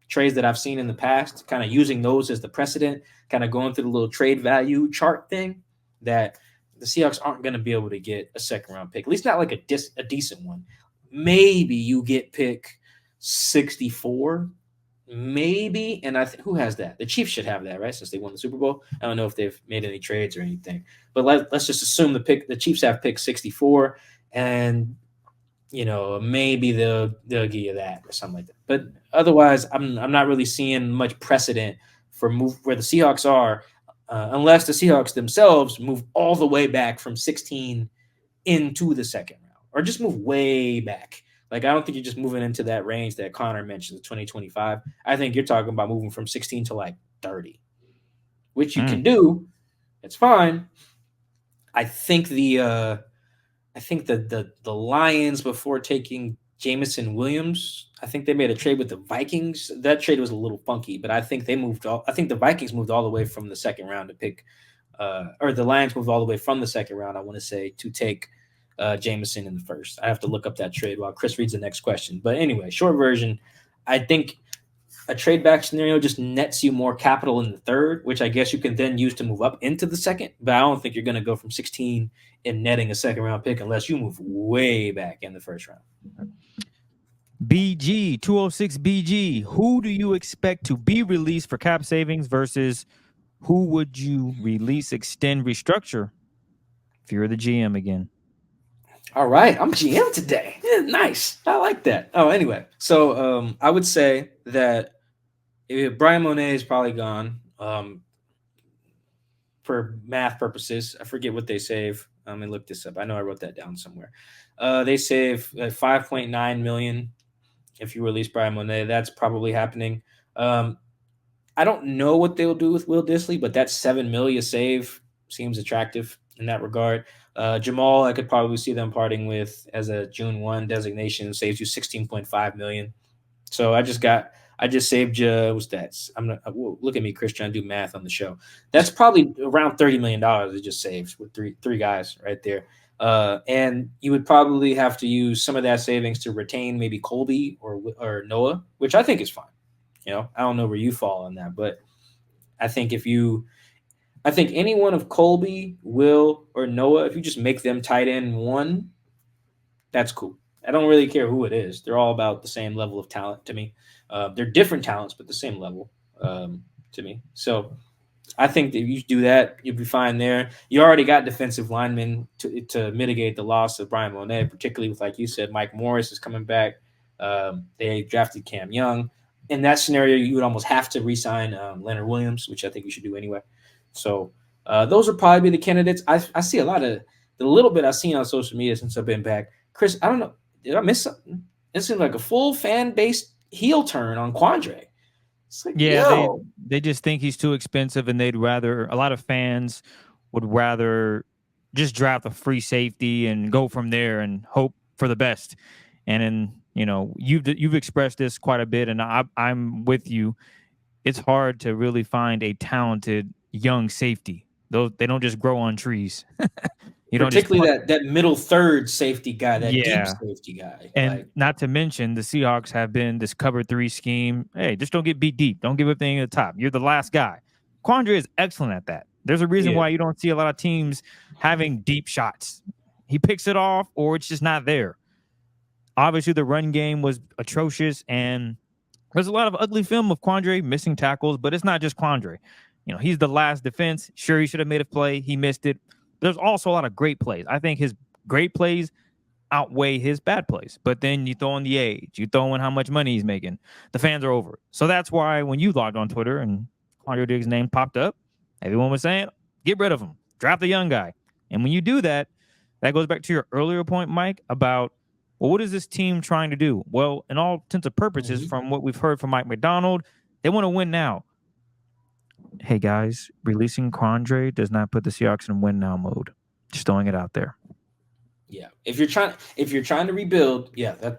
trades that I've seen in the past, kind of using those as the precedent, kind of going through the little trade value chart thing, that the Seahawks aren't going to be able to get a second round pick, at least not like a decent one. Maybe you get pick 64, maybe. And who has that? The Chiefs should have that, right? Since they won the Super Bowl. I don't know if they've made any trades or anything, but let's just assume the Chiefs have pick 64, and maybe they'll give you that or something like that. But otherwise, I'm not really seeing much precedent for where the Seahawks are, unless the Seahawks themselves move all the way back from 16 into the second round, or just move way back. Like, I don't think you're just moving into that range that Connor mentioned, 2025. I think you're talking about moving from 16 to like 30, which you can do. It's fine. I think the Lions, before taking Jameson Williams, I think they made a trade with the Vikings. That trade was a little funky, but I think the Vikings moved all the way from the second round to pick, or the Lions moved all the way from the second round, I want to say, to take Jameson in the first. I have to look up that trade while Chris reads the next question. But anyway, short version, I think a trade back scenario just nets you more capital in the third, which I guess you can then use to move up into the second. But I don't think you're going to go from 16 and netting a second round pick unless you move way back in the first round. BG 206 BG, who do you expect to be released for cap savings versus who would you release, extend, restructure if you're the GM again? All right, I'm GM today. Yeah, nice. I like that. Oh, anyway, so I would say that Brian Monet is probably gone for math purposes. I forget what they save. Let me look this up. I know I wrote that down somewhere. They save $5.9 million if you release Brian Monet. That's probably happening. I don't know what they'll do with Will Dissly, but that $7 million save seems attractive in that regard. Jamal, I could probably see them parting with as a June 1 designation, saves you $16.5 million. So I I just saved you. What's that? I'm not. Look at me, Chris, trying to do math on the show. That's probably around $30 million. It just saved with three guys right there. And you would probably have to use some of that savings to retain maybe Colby or Noah, which I think is fine. I don't know where you fall on that, but I think I think any one of Colby, Will, or Noah, if you just make them tight end one, that's cool. I don't really care who it is. They're all about the same level of talent to me. They're different talents, but the same level to me. So I think that if you do that, you'll be fine there. You already got defensive linemen to mitigate the loss of Brian Monet, particularly with, like you said, Mike Morris is coming back. They drafted Cam Young. In that scenario, you would almost have to re-sign Leonard Williams, which I think you should do anyway. So those would probably be the candidates. I see a lot of the little bit I've seen on social media since I've been back. Chris, I don't know. Did I miss something? It seemed like a full fan-based heel turn on Quandre. It's like, yeah, they just think he's too expensive, and a lot of fans would rather just draft a free safety and go from there and hope for the best. And then, you've expressed this quite a bit, and I'm with you. It's hard to really find a talented young safety. They don't just grow on trees. Particularly that middle third safety guy, deep safety guy. And not to mention, the Seahawks have been this cover 3 scheme. Hey, just don't get beat deep. Don't give up anything at the top. You're the last guy. Quandre is excellent at that. There's a reason why you don't see a lot of teams having deep shots. He picks it off, or it's just not there. Obviously, the run game was atrocious, and there's a lot of ugly film of Quandre missing tackles, but it's not just Quandre. He's the last defense. Sure, he should have made a play. He missed it. There's also a lot of great plays. I think his great plays outweigh his bad plays. But then you throw in the age. You throw in how much money he's making. The fans are over it. So that's why when you logged on Twitter and Quandre Diggs' name popped up, everyone was saying, get rid of him. Draft the young guy. And when you do that, that goes back to your earlier point, Mike, about, well, what is this team trying to do? Well, in all intents and purposes, from what we've heard from Mike Macdonald, they want to win now. Hey, guys, releasing Quandre does not put the Seahawks in win now mode. Just throwing it out there. Yeah. If you're trying to rebuild,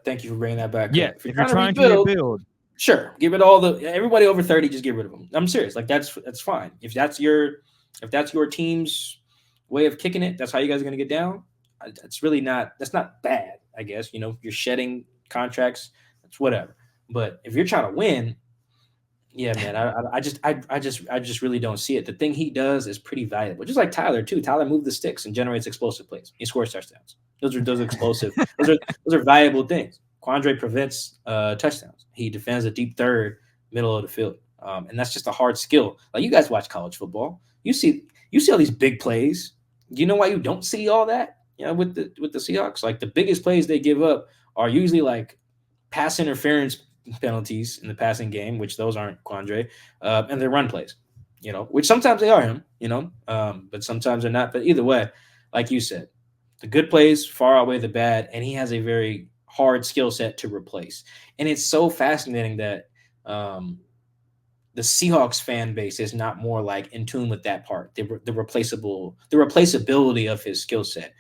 thank you for bringing that back. Yeah. If you're trying to rebuild, sure. Give it everybody over 30, just get rid of them. I'm serious. Like that's fine. If that's your team's way of kicking it, that's how you guys are going to get down. That's not bad, I guess. You're shedding contracts. That's whatever. But if you're trying to win, yeah, man, I just really don't see it. The thing he does is pretty valuable. Just like Tyler too. Tyler moves the sticks and generates explosive plays. He scores touchdowns. Those are explosive. those are valuable things. Quandre prevents touchdowns. He defends a deep third, middle of the field, and that's just a hard skill. Like you guys watch college football, you see all these big plays. Do you know why you don't see all that? With the Seahawks, like the biggest plays they give up are usually like pass interference penalties in the passing game, which those aren't Quandre, and their run plays, which sometimes they are him, but sometimes they're not. But either way, like you said, the good plays far outweigh the bad, and he has a very hard skill set to replace. And it's so fascinating that the Seahawks fan base is not more like in tune with that part, the replaceability of his skill set.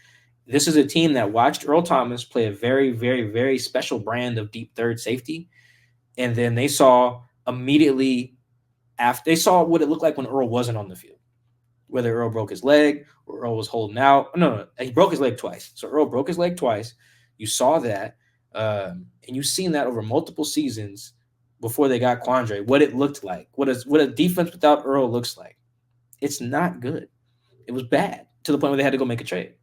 This is a team that watched Earl Thomas play a very, very, very special brand of deep third safety. And then they saw immediately after they saw what it looked like when Earl wasn't on the field, whether Earl broke his leg or Earl was holding out. No, he broke his leg twice. So Earl broke his leg twice. You saw that, and you've seen that over multiple seasons before they got Quandre, what it looked like, what a defense without Earl looks like. It's not good. It was bad to the point where they had to go make a trade.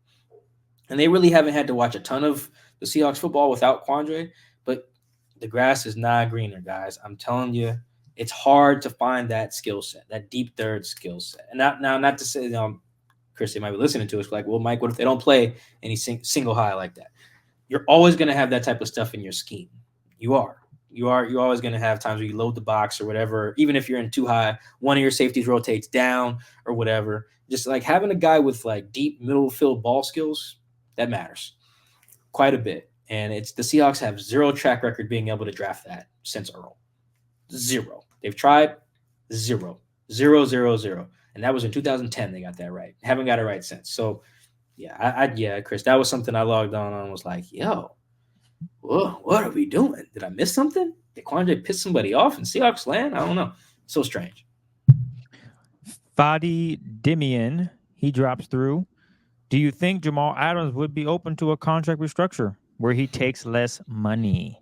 And they really haven't had to watch a ton of the Seahawks football without Quandre, but the grass is not greener, guys. I'm telling you, it's hard to find that skill set, that deep third skill set. And not to say, Chris, they might be listening to us like, well, Mike, what if they don't play any single high like that? You're always going to have that type of stuff in your scheme. You're always going to have times where you load the box or whatever. Even if you're in too high, one of your safeties rotates down or whatever. Just like having a guy with like deep middle field ball skills, that matters quite a bit. And it's the Seahawks have zero track record being able to draft that since Earl. Zero. They've tried 0. And that was in 2010 they got that right. Haven't got it right since. So, yeah, Chris, that was something I logged on and was like, yo, Whoa, what are we doing? Did I miss something? Did Quandre piss somebody off in Seahawks land? I don't know. So strange. Fadi Dimian, he drops through. Do you think Jamal Adams would be open to a contract restructure where he takes less money?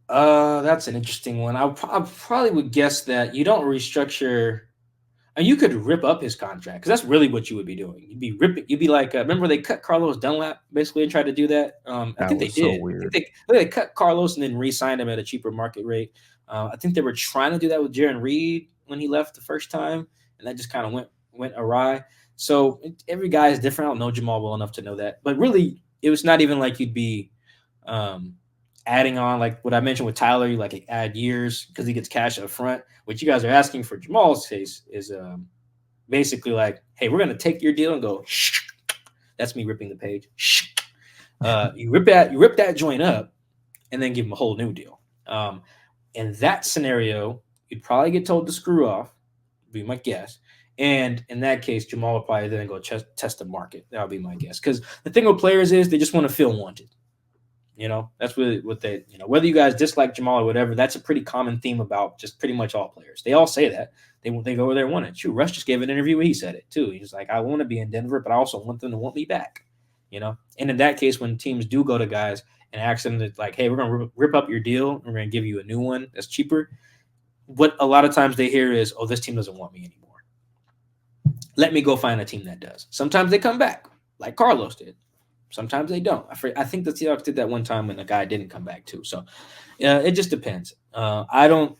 That's an interesting one. I probably would guess that you don't restructure. And you could rip up his contract because that's really what you would be doing. You'd be ripping. You'd be like, remember they cut Carlos Dunlap basically and tried to do that. I That think they was so did. weird. I think they cut Carlos and then re-signed him at a cheaper market rate. I think they were trying to do that with Jaron Reed when he left the first time, and that just kind of went awry. So every guy is different. I don't know Jamal well enough to know that, but really, it was not even like you'd be adding on like what I mentioned with Tyler. You like add years because he gets cash up front. What you guys are asking for Jamal's case is basically like, hey, we're gonna take your deal and go. Shh. That's me ripping the page. Shh. You rip that joint up, and then give him a whole new deal. In that scenario, you'd probably get told to screw off, be my guess. And in that case, Jamal will probably then go test the market. That'll be my guess. Because the thing with players is they just want to feel wanted. That's really what they, whether you guys dislike Jamal or whatever, that's a pretty common theme about just pretty much all players. They all say that. They go where they want it. Shoot, Rush just gave an interview where he said it too. He's like, I want to be in Denver, but I also want them to want me back. And in that case, when teams do go to guys and ask them to like, hey, we're going to rip up your deal and we're going to give you a new one that's cheaper, what a lot of times they hear is, oh, this team doesn't want me anymore. Let me go find a team that does. Sometimes they come back, like Carlos did. Sometimes they don't. I think the Seahawks did that one time when the guy didn't come back too. So it just depends. I don't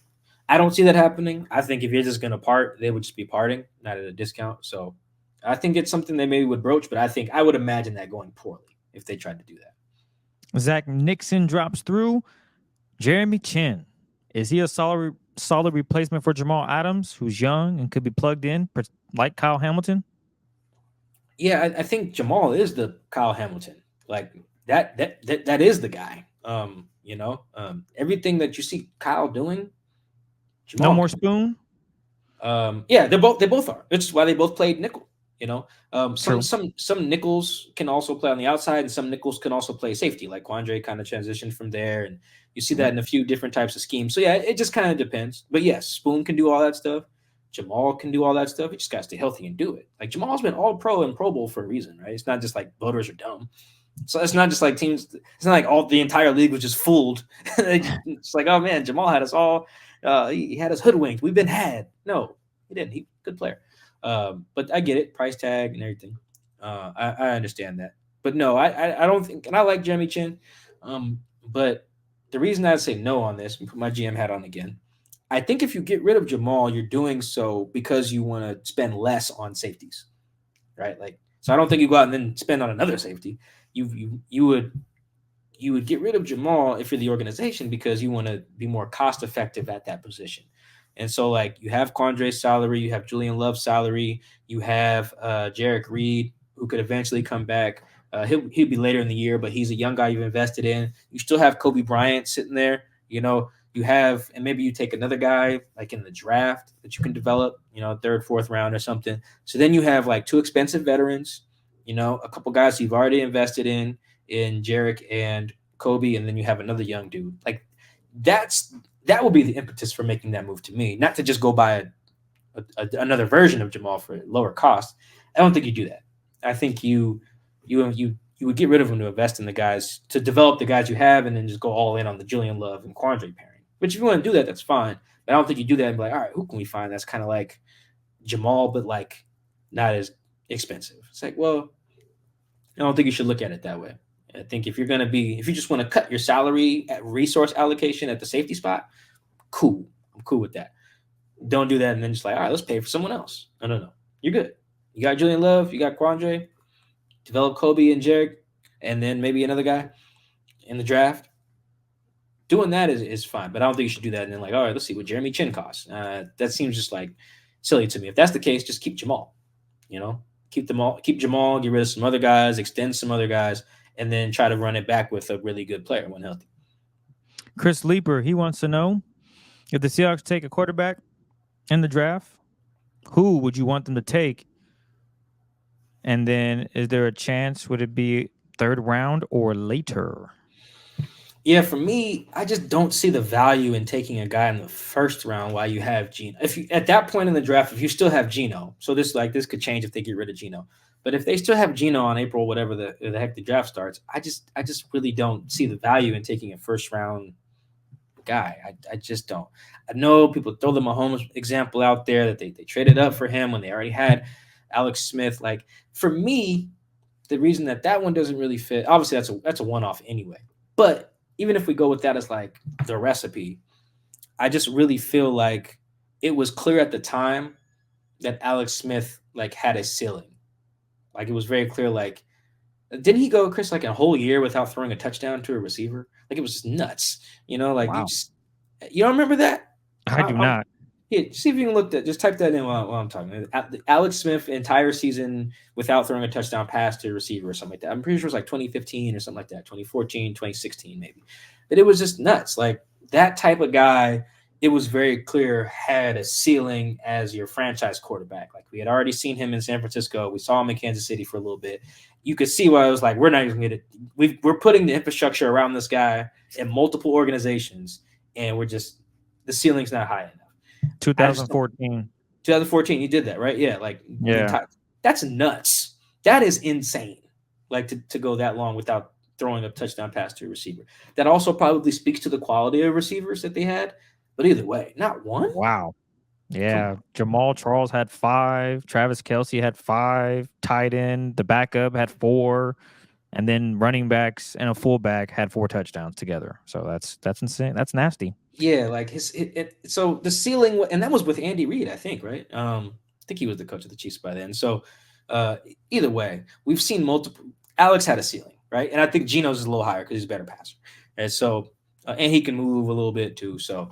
see that happening. I think if you're just going to part, they would just be parting, not at a discount. So I think it's something they maybe would broach, but I would imagine that going poorly if they tried to do that. Zach Nixon drops through. Jeremy Chin, is he a solid replacement for Jamal Adams, who's young and could be plugged in like Kyle Hamilton? Yeah, I think Jamal is the Kyle Hamilton. Like that is the guy. Everything that you see Kyle doing, Jamal No more Spoon? Yeah, they both are. It's why they both played nickel. True. Some nickels can also play on the outside, and some nickels can also play safety. Like Quandre kind of transitioned from there, and you see that in a few different types of schemes. So yeah, it just kind of depends. But yes, Spoon can do all that stuff. Jamal can do all that stuff. You just got to stay healthy and do it. Like Jamal's been all pro and Pro Bowl for a reason, right? It's not just like voters are dumb. So it's not just like teams. It's not like the entire league was just fooled. It's like, oh man, Jamal had us all. He had us hoodwinked. We've been had. No, he didn't. He good player. But I get it, price tag and everything. I understand that. But no, I don't think. And I like Jeremy Chin. But the reason I say no on this, and put my GM hat on again. I think if you get rid of Jamal, you're doing so because you want to spend less on safeties, right? Like, so I don't think you go out and then spend on another safety. You would get rid of Jamal if you're the organization because you want to be more cost effective at that position. And so, like, you have Quandre's salary, you have Julian Love's salary, you have Jarek Reed, who could eventually come back. He'll be later in the year, but he's a young guy you've invested in. You still have Kobe Bryant sitting there, You have, and maybe you take another guy like in the draft that you can develop, third, fourth round or something. So then you have like two expensive veterans, a couple guys you've already invested in Jarek and Kobe, and then you have another young dude. Like that will be the impetus for making that move to me, not to just go buy another version of Jamal for lower cost. I don't think you do that. I think you would get rid of him to invest in the guys, to develop the guys you have, and then just go all in on the Julian Love and Quandre pairing. Which if you want to do that, that's fine. But I don't think you do that and be like, all right, who can we find that's kind of like Jamal, but like not as expensive? It's like, well, I don't think you should look at it that way. I think if you just want to cut your salary at resource allocation at the safety spot, cool. I'm cool with that. Don't do that and then just like, all right, let's pay for someone else. No. You're good. You got Julian Love, you got Quandre, develop Kobe and Jarek, and then maybe another guy in the draft. Doing that is fine, but I don't think you should do that and then like, all right, let's see what Jeremy Chin costs. That seems just like silly to me. If that's the case, just keep Jamal. Keep Jamal, get rid of some other guys, extend some other guys, and then try to run it back with a really good player when healthy. Chris Leeper, he wants to know if the Seahawks take a quarterback in the draft, who would you want them to take? And then is there a chance, would it be third round or later? Yeah, for me, I just don't see the value in taking a guy in the first round while you have Geno. If you at that point in the draft, if you still have Geno, so this could change if they get rid of Geno. But if they still have Geno on April, whatever the heck the draft starts, I just really don't see the value in taking a first round guy. I just don't. I know people throw the Mahomes example out there that they traded up for him when they already had Alex Smith. Like for me, the reason that one doesn't really fit, obviously that's a one off anyway. But even if we go with that as like the recipe, I just really feel like it was clear at the time that Alex Smith like had a ceiling. Like it was very clear. Like didn't he go, Chris, like a whole year without throwing a touchdown to a receiver? Like it was just nuts. Like Wow. you don't remember that? I do not. Yeah, see if you can look that. Just type that in while I'm talking. Alex Smith entire season without throwing a touchdown pass to a receiver or something like that. I'm pretty sure it was like 2015 or something like that. 2014, 2016 maybe. But it was just nuts. Like that type of guy, it was very clear had a ceiling as your franchise quarterback. Like we had already seen him in San Francisco. We saw him in Kansas City for a little bit. You could see why I was like, we're not even going to. We're putting the infrastructure around this guy in multiple organizations, and the ceiling's not high enough. 2014. 2014, you did that, right? Yeah, like Yeah. that's nuts. That is insane. Like to go that long without throwing a touchdown pass to a receiver. That also probably speaks to the quality of receivers that they had. But either way, not one. Wow. Yeah. Jamal Charles had 5. Travis Kelce had 5. Tight end, the backup had 4. And then running backs and a fullback had 4 touchdowns together. So that's insane. That's nasty. Yeah, like so the ceiling, and that was with Andy Reid, I think, right? I think he was the coach of the Chiefs by then. So either way, we've seen multiple. Alex had a ceiling, right? And I think Geno's is a little higher because he's a better passer, and so and he can move a little bit too. So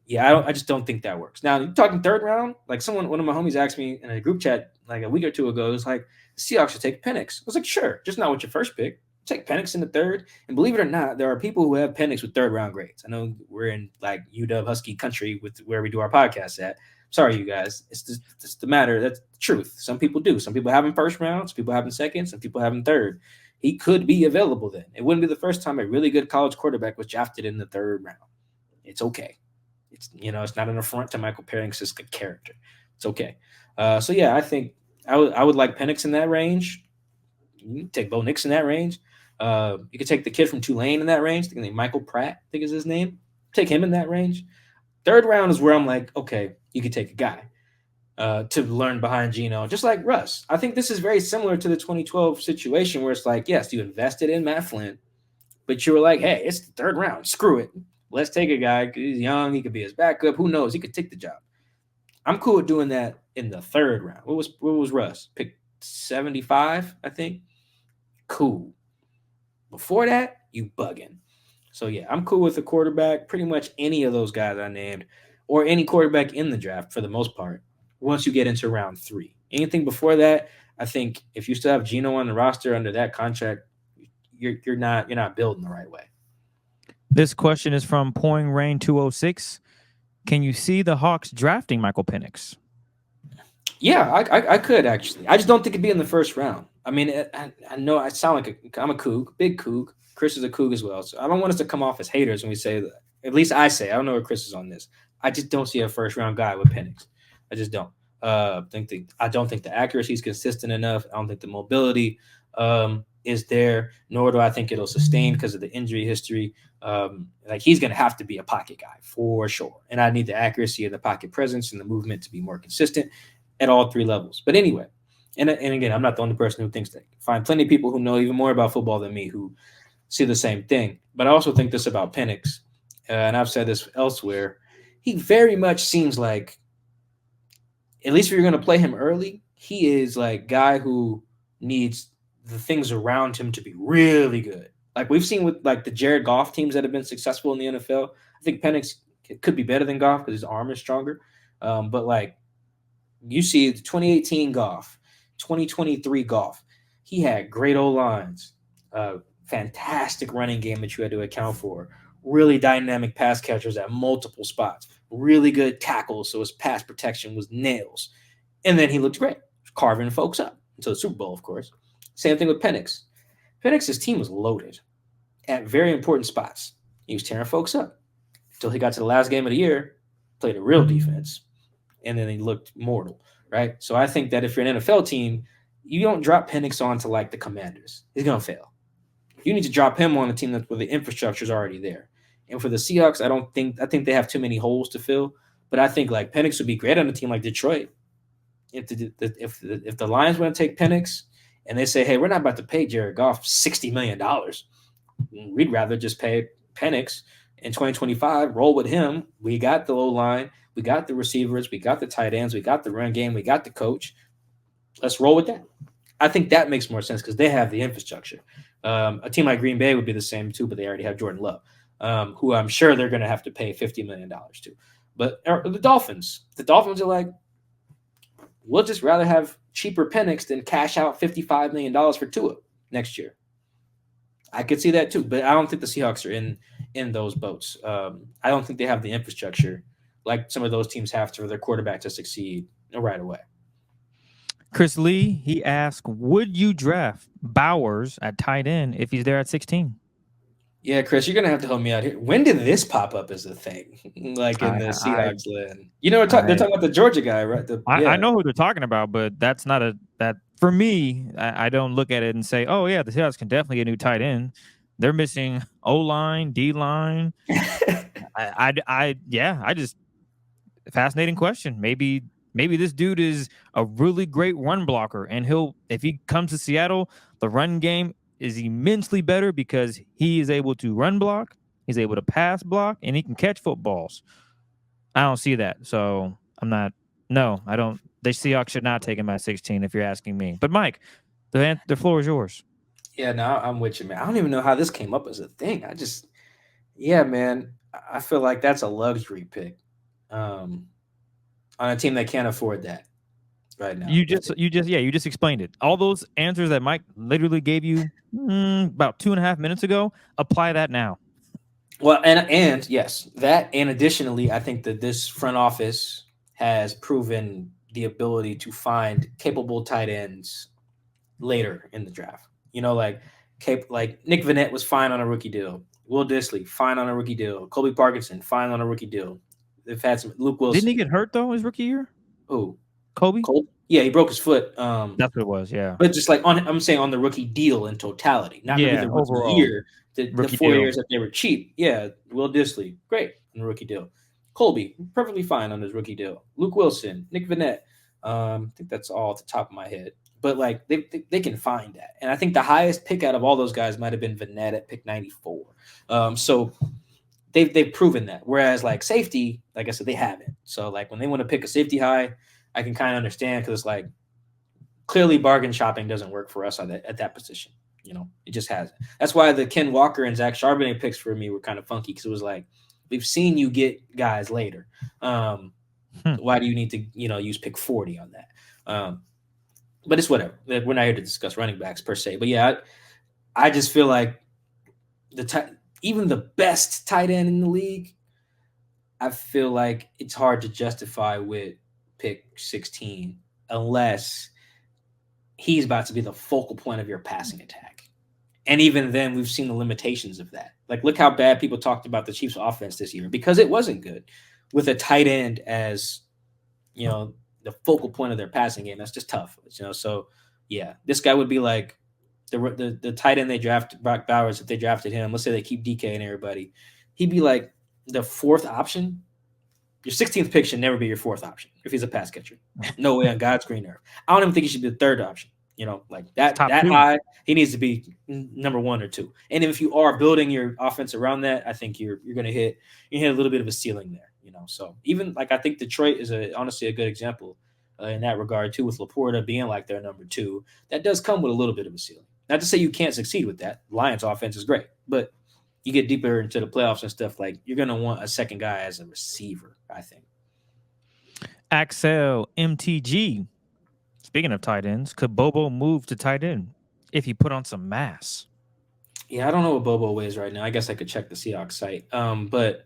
yeah, I just don't think that works. Now you're talking third round, like one of my homies asked me in a group chat like a week or two ago. It was like the Seahawks should take Penix. I was like, sure, just not with your first pick. Take Penix in the third. And believe it or not, there are people who have Penix with third round grades. I know we're in like UW Husky country with where we do our podcast at. Sorry, you guys. It's the matter. That's the truth. Some people do. Some people have him first round. Some people have him second. Some people have him third. He could be available then. It wouldn't be the first time a really good college quarterback was drafted in the third round. It's okay. It's not an affront to Michael Penix's character. It's okay. So yeah, I think I would like Penix in that range. You can take Bo Nix in that range. You could take the kid from Tulane in that range. I think named Michael Pratt, I think is his name. Take him in that range. Third round is where I'm like, okay, you could take a guy to learn behind Geno, just like Russ. I think this is very similar to the 2012 situation where it's like, yes, you invested in Matt Flynn, but you were like, hey, it's the third round. Screw it. Let's take a guy. He's young. He could be his backup. Who knows? He could take the job. I'm cool with doing that in the third round. What was Russ? Pick 75, I think. Cool. Before that, you bugging. So, yeah, I'm cool with the quarterback, pretty much any of those guys I named, or any quarterback in the draft for the most part, once you get into round 3. Anything before that, I think if you still have Geno on the roster under that contract, you're not building the right way. This question is from Pouring Rain 206. Can you see the Hawks drafting Michael Penix? Yeah, I could actually. I just don't think it'd be in the first round. I mean, I know I sound like I'm a Coug, big Coug. Chris is a Coug as well. So I don't want us to come off as haters when we say that. At least I say. I don't know where Chris is on this. I just don't see a first round guy with Penix. I just don't. I don't think the accuracy is consistent enough. I don't think the mobility is there, nor do I think it'll sustain because of the injury history. Like he's going to have to be a pocket guy for sure. And I need the accuracy of the pocket presence and the movement to be more consistent at all 3 levels. But anyway, and again, I'm not the only person who thinks that. Find plenty of people who know even more about football than me who see the same thing. But I also think this about Penix, and I've said this elsewhere. He very much seems like, at least if you're going to play him early, he is like guy who needs the things around him to be really good. Like we've seen with like the Jared Goff teams that have been successful in the NFL. I think Penix could be better than Goff because his arm is stronger. But like you see the 2018 Goff, 2023 Goff, he had great O-lines, fantastic running game that you had to account for, really dynamic pass catchers at multiple spots, really good tackles, so his pass protection was nails. And then he looked great, carving folks up until the Super Bowl, of course. Same thing with Penix. Penix's team was loaded. at very important spots. He was tearing folks up until he got to the last game of the year, played a real defense, and then he looked mortal, right? So I think that if you're an NFL team, you don't drop Penix onto like the Commanders. He's going to fail. You need to drop him on a team where the infrastructure is already there. And for the Seahawks, I think they have too many holes to fill. But I think like Penix would be great on a team like Detroit. If the Lions want to take Penix and they say, hey, we're not about to pay Jared Goff $60 million, we'd rather just pay Penix in 2025, roll with him. We got the O-line, we got the receivers, we got the tight ends, we got the run game, we got the coach. Let's roll with that. I think that makes more sense because they have the infrastructure. A team like Green Bay would be the same too, but they already have Jordan Love, who I'm sure they're going to have to pay $50 million to. But the Dolphins are like, we'll just rather have cheaper Penix than cash out $55 million for Tua next year. I could see that too, but I don't think the Seahawks are in those boats. I don't think they have the infrastructure like some of those teams have for their quarterback to succeed right away. Chris Lee, he asked, would you draft Bowers at tight end if he's there at 16? Yeah, Chris, you're going to have to help me out here. When did this pop up as a thing? Like in the Seahawks land? You know, they're talking about the Georgia guy, right? I know who they're talking about, but that's not that for me. I don't look at it and say, oh, yeah, the Seahawks can definitely get a new tight end. They're missing O-line, D-line. I just fascinating question. Maybe this dude is a really great run blocker, and if he comes to Seattle, the run game is immensely better because he is able to run block, he's able to pass block, and he can catch footballs. I don't see that, so I don't. The Seahawks should not take him at 16 if you're asking me. But Mike, the floor is yours. Yeah, no, I'm with you, man. I don't even know how this came up as a thing. Man, I feel like that's a luxury pick on a team that can't afford that right now. You just explained it. All those answers that Mike literally gave you about 2.5 minutes ago, apply that now. Well, and yes, that, and additionally, I think that this front office has proven the ability to find capable tight ends later in the draft. You know, like Nick Vannett was fine on a rookie deal. Will Dissly, fine on a rookie deal. Colby Parkinson, fine on a rookie deal. They've had some. Luke Wilson. Didn't he get hurt though his rookie year? Who? Kobe? Yeah, he broke his foot. That's what it was. Yeah, but just like I'm saying on the rookie deal in totality, not maybe the overall year. The 4 years that they were cheap. Yeah, Will Dissly, great on the rookie deal. Colby, perfectly fine on his rookie deal. Luke Wilson, Nick Vannett. I think that's all at the top of my head. But like they can find that, and I think the highest pick out of all those guys might have been Vannett at pick 94. So they've proven that. Whereas like safety, like I said, they haven't. So like when they want to pick a safety high, I can kind of understand because it's like clearly bargain shopping doesn't work for us at that position. You know, it just hasn't. That's why the Ken Walker and Zach Charbonnet picks for me were kind of funky because it was like we've seen you get guys later. Why do you need to use pick 40 on that? But it's whatever. We're not here to discuss running backs per se. But yeah, I just feel like even the best tight end in the league, I feel like it's hard to justify with pick 16 unless he's about to be the focal point of your passing attack. And even then, we've seen the limitations of that. Like, look how bad people talked about the Chiefs' offense this year because it wasn't good with a tight end as, the focal point of their passing game. That's just tough, So, yeah, this guy would be like the tight end they drafted, Brock Bowers, if they drafted him. Let's say they keep DK and everybody. He'd be like the fourth option. Your 16th pick should never be your fourth option if he's a pass catcher. No way on God's green earth. I don't even think he should be the third option. Like that high, he needs to be number 1 or 2. And if you are building your offense around that, I think you're going to hit a little bit of a ceiling there. So even like I think Detroit is honestly a good example in that regard too, with Laporta being like their number 2. That does come with a little bit of a ceiling. Not to say you can't succeed with that. Lions offense is great, but you get deeper into the playoffs and stuff, like you're going to want a second guy as a receiver, I think. Axel MTG. Speaking of tight ends, could Bobo move to tight end if he put on some mass? Yeah, I don't know what Bobo weighs right now. I guess I could check the Seahawks site. But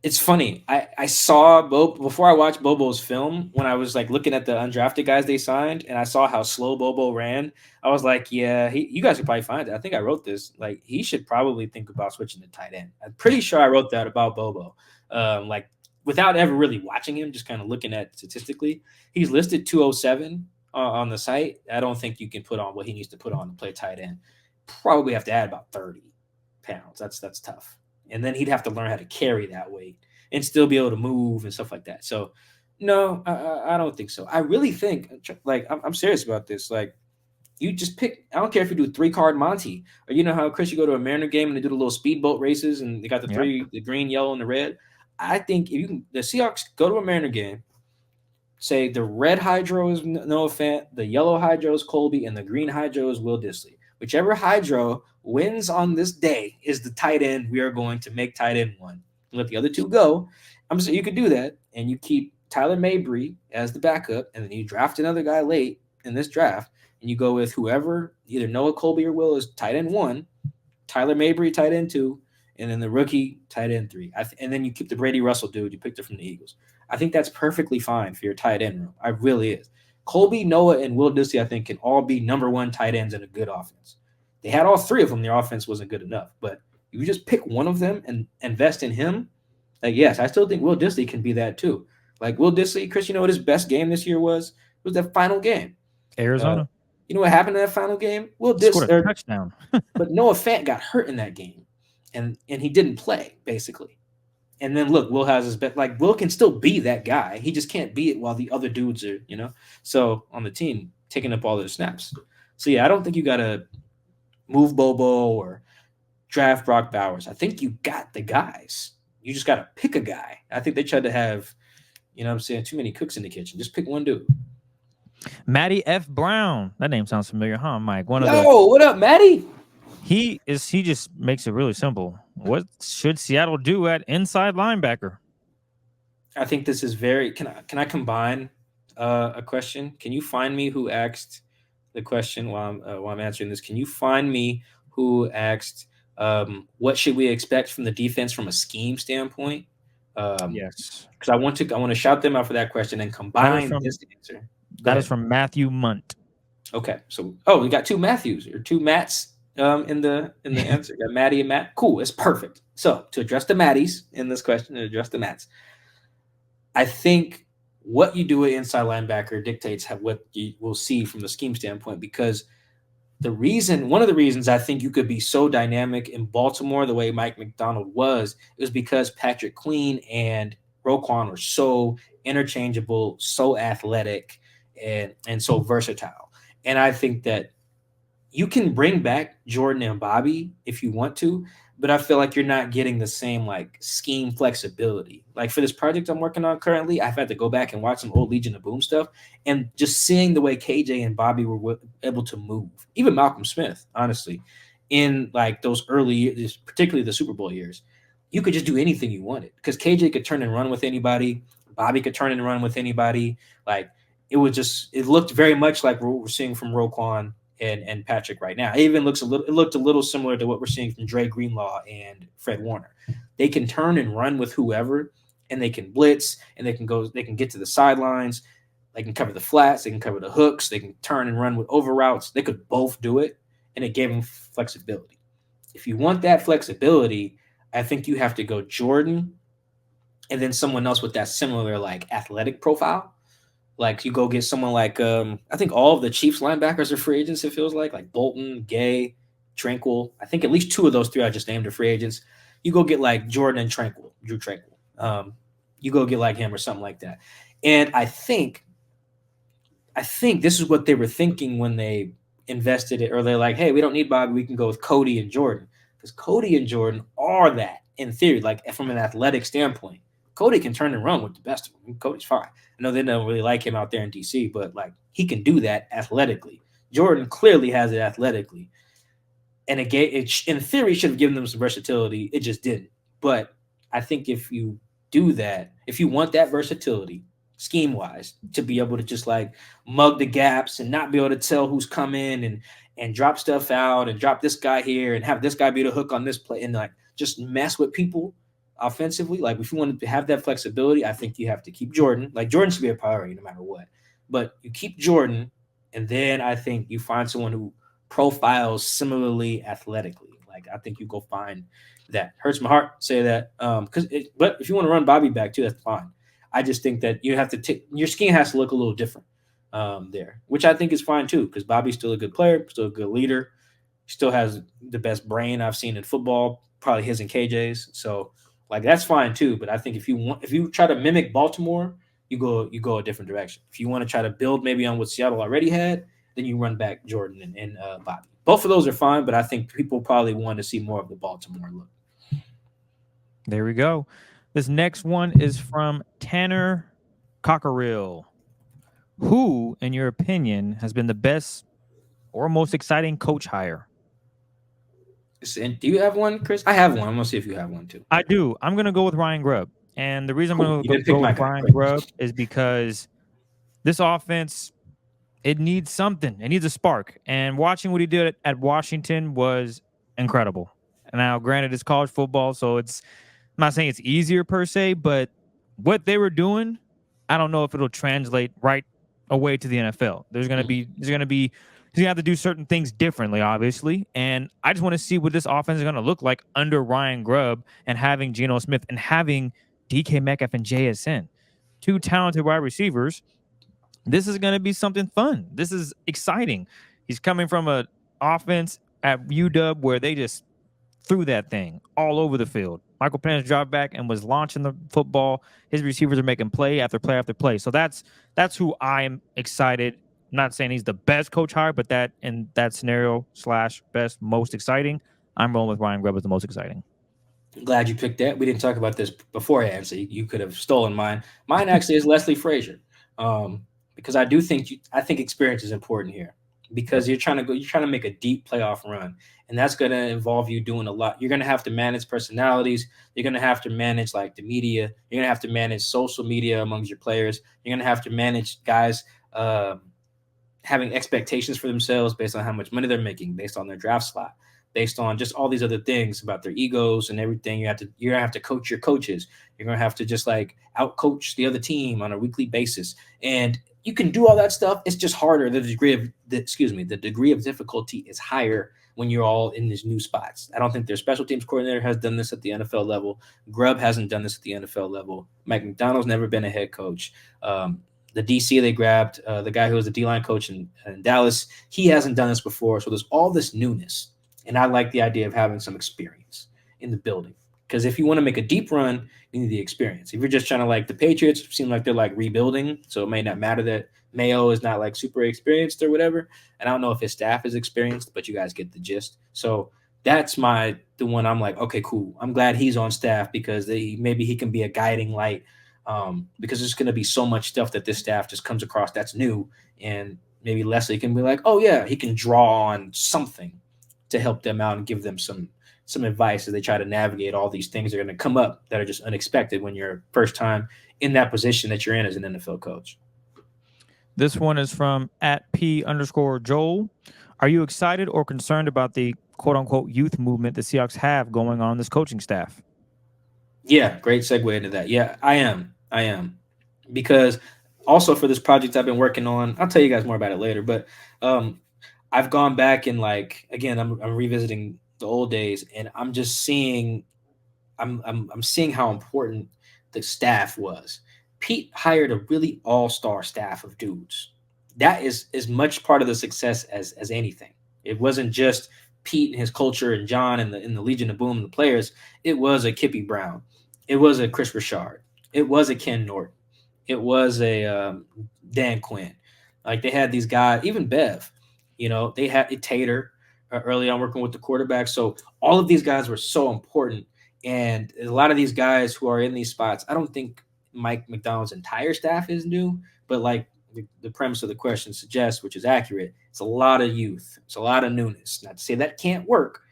It's funny. I saw before I watched Bobo's film, when I was like looking at the undrafted guys they signed, and I saw how slow Bobo ran. I was like, yeah, you guys could probably find it. I think I wrote this. Like, he should probably think about switching to tight end. I'm pretty sure I wrote that about Bobo. Like, without ever really watching him, just kind of looking at statistically, he's listed 207 on the site. I don't think you can put on what he needs to put on to play tight end. Probably have to add about 30 pounds. That's tough. And then he'd have to learn how to carry that weight and still be able to move and stuff like that. So, no, I don't think so. I really think, like, I'm serious about this. Like, you just pick. I don't care if you do 3-card Monty, or you know how, Chris, you go to a Mariner game and they do the little speedboat races and they got the three, the green, yellow, and the red. I think if you can, the Seahawks go to a Mariner game, say the red hydro is Noah Fant, the yellow hydro is Colby, and the green hydro is Will Dissly. Whichever hydro wins on this day is the tight end we are going to make tight end one. Let the other two go. I'm saying you could do that, and you keep Tyler Mabry as the backup, and then you draft another guy late in this draft, and you go with whoever, either Noah, Colby, or Will is tight end 1, Tyler Mabry tight end 2, and then the rookie tight end 3. And then you keep the Brady Russell dude you picked up from the Eagles. I think that's perfectly fine for your tight end room. I really is. Colby, Noah, and Will Dissly, I think, can all be number 1 tight ends in a good offense. They had all 3 of them. Their offense wasn't good enough. But you just pick one of them and invest in him. Like, yes, I still think Will Dissly can be that too. Like, Will Dissly, Chris, you know what his best game this year was? It was that final game. Arizona. You know what happened in that final game? Will Dissly Dissly scored a touchdown. but Noah Fant got hurt in that game, and he didn't play, basically. And then look, Will has his bet. Like, Will can still be that guy. He just can't be it while the other dudes are, so on the team taking up all their snaps. So yeah, I don't think you gotta move Bobo or draft Brock Bowers. I think you got the guys. You just gotta pick a guy. I think they tried to have, too many cooks in the kitchen. Just pick one dude. Matty F. Brown. That name sounds familiar, huh, Mike? What up, Matty? He just makes it really simple. What should Seattle do at inside linebacker? I think this is very. Can I combine a question? Can you find me who asked the question while I'm answering this? Can you find me who asked what should we expect from the defense from a scheme standpoint? Yes, because I want to shout them out for that question and combine this answer. That is from Matthew Munt. Okay, so we got 2 Matthews or 2 Matts in the answer. Got Matty and Matt. Cool, it's perfect. So to address the Matties in this question and address the Matts, I think what you do at inside linebacker dictates what you will see from the scheme standpoint, because one of the reasons I think you could be so dynamic in Baltimore the way Mike Macdonald was because Patrick Queen and Roquan were so interchangeable, so athletic, and so versatile. And I think that you can bring back Jordan and Bobby if you want to, but I feel like you're not getting the same like scheme flexibility. Like for this project I'm working on currently, I've had to go back and watch some old Legion of Boom stuff, and just seeing the way KJ and Bobby were able to move, even Malcolm Smith, honestly, in like those early years, particularly the Super Bowl years, you could just do anything you wanted because KJ could turn and run with anybody. Bobby could turn and run with anybody. Like it looked very much like what we're seeing from Roquan and Patrick right now. It looked a little similar to what we're seeing from Dre Greenlaw and Fred Warner. They can turn and run with whoever, and they can blitz, and they can get to the sidelines. They can cover the flats, they can cover the hooks, they can turn and run with over routes. They could both do it, and it gave them flexibility. If you want that flexibility, I think you have to go Jordan and then someone else with that similar like athletic profile. Like you go get someone like I think all of the Chiefs linebackers are free agents. It feels like Bolton, Gay, Tranquil. I think at least 2 of those 3 I just named are free agents. You go get like Jordan and Drew Tranquil. You go get like him or something like that. And I think this is what they were thinking when they invested it, or they're like, hey, we don't need Bobby. We can go with Cody and Jordan, because Cody and Jordan are that in theory, like from an athletic standpoint. Cody can turn and run with the best of them. Cody's fine. I know they don't really like him out there in DC, but like he can do that athletically. Jordan clearly has it athletically, and it in theory should have given them some versatility. It just didn't. But I think if you do that, if you want that versatility scheme wise to be able to just like mug the gaps and not be able to tell who's coming and drop stuff out and drop this guy here and have this guy be the hook on this play and like just mess with people, offensively. Like if you want to have that flexibility, I think you have to keep Jordan. Like Jordan should be a priority no matter what. But you keep Jordan, and then I think you find someone who profiles similarly athletically. Like I think you go find that. Hurts my heart to say that. But if you want to run Bobby back too, that's fine. I just think that you have to take your scheme has to look a little different there, which I think is fine too, because Bobby's still a good player, still a good leader, still has the best brain I've seen in football, probably his and KJ's. So like that's fine too. But I think if you try to mimic Baltimore, you go a different direction. If you want to try to build maybe on what Seattle already had, then you run back Jordan and Bobby. Both of those are fine, but I think people probably want to see more of the Baltimore look. There we go. This next one is from Tanner Cockerill. Who, in your opinion, has been the best or most exciting coach hire? And do you have one, Chris? I have one. I'm gonna see if you have one too. I do. I'm gonna go with Ryan Grubb, and the reason I'm Cool. gonna go with Ryan Grubb is because this offense, it needs something. It needs a spark. And watching what he did at Washington was incredible. Now, granted, it's college football, so I'm not saying it's easier per se, but what they were doing, I don't know if it'll translate right away to the NFL. He's gonna have to do certain things differently, obviously. And I just want to see what this offense is gonna look like under Ryan Grubb and having Geno Smith and having DK Metcalf and JSN, two talented wide receivers. This is gonna be something fun. This is exciting. He's coming from an offense at UW where they just threw that thing all over the field. Michael Penix dropped back and was launching the football. His receivers are making play after play after play. So that's who I'm excited. I'm not saying he's the best coach hire, but that in that scenario / best, most exciting, I'm rolling with Ryan Grubb as the most exciting. I'm glad you picked that. We didn't talk about this beforehand, so you could have stolen mine. Mine actually is Leslie Frazier, because I think experience is important here, because you're trying to make a deep playoff run, and that's going to involve you doing a lot. You're going to have to manage personalities. You're going to have to manage like the media. You're going to have to manage social media amongst your players. You're going to have to manage guys having expectations for themselves based on how much money they're making, based on their draft slot, based on just all these other things about their egos and everything. You're gonna have to coach your coaches. You're gonna have to just like out coach the other team on a weekly basis. And you can do all that stuff. It's just harder. The degree of difficulty is higher when you're all in these new spots. I don't think their special teams coordinator has done this at the NFL level. Grubb hasn't done this at the NFL level. Mike Macdonald's never been a head coach. The DC they grabbed, the guy who was the D-line coach in Dallas, he hasn't done this before. So there's all this newness. And I like the idea of having some experience in the building. Because if you want to make a deep run, you need the experience. If you're just trying to, like, the Patriots seem like they're like rebuilding, so it may not matter that Mayo is not like super experienced or whatever. And I don't know if his staff is experienced, but you guys get the gist. So that's the one I'm like, okay, cool. I'm glad he's on staff, because maybe he can be a guiding light, because there's going to be so much stuff that this staff just comes across that's new. And maybe Leslie can be like, oh yeah, he can draw on something to help them out and give them some advice as they try to navigate all these things that are going to come up that are just unexpected when you're first time in that position that you're in as an NFL coach. This one is from @P_Joel. Are you excited or concerned about the quote unquote youth movement the Seahawks have going on this coaching staff? Yeah, great segue into that. Yeah, I am. Because also for this project I've been working on, I'll tell you guys more about it later, but I've gone back and, like, again, I'm revisiting the old days, and I'm just seeing I'm seeing how important the staff was. Pete hired a really all-star staff of dudes. That is as much part of the success as anything. It wasn't just Pete and his culture and John and the Legion of Boom and the players. It was a Kippy Brown. It was a Chris Richard. It was a Ken Norton. It was a Dan Quinn. Like, they had these guys, even Bev. You know, they had Tater early on working with the quarterback. So all of these guys were so important. And a lot of these guys who are in these spots, I don't think Mike Macdonald's entire staff is new, but like the premise of the question suggests, which is accurate, it's a lot of youth. It's a lot of newness. Not to say that can't work,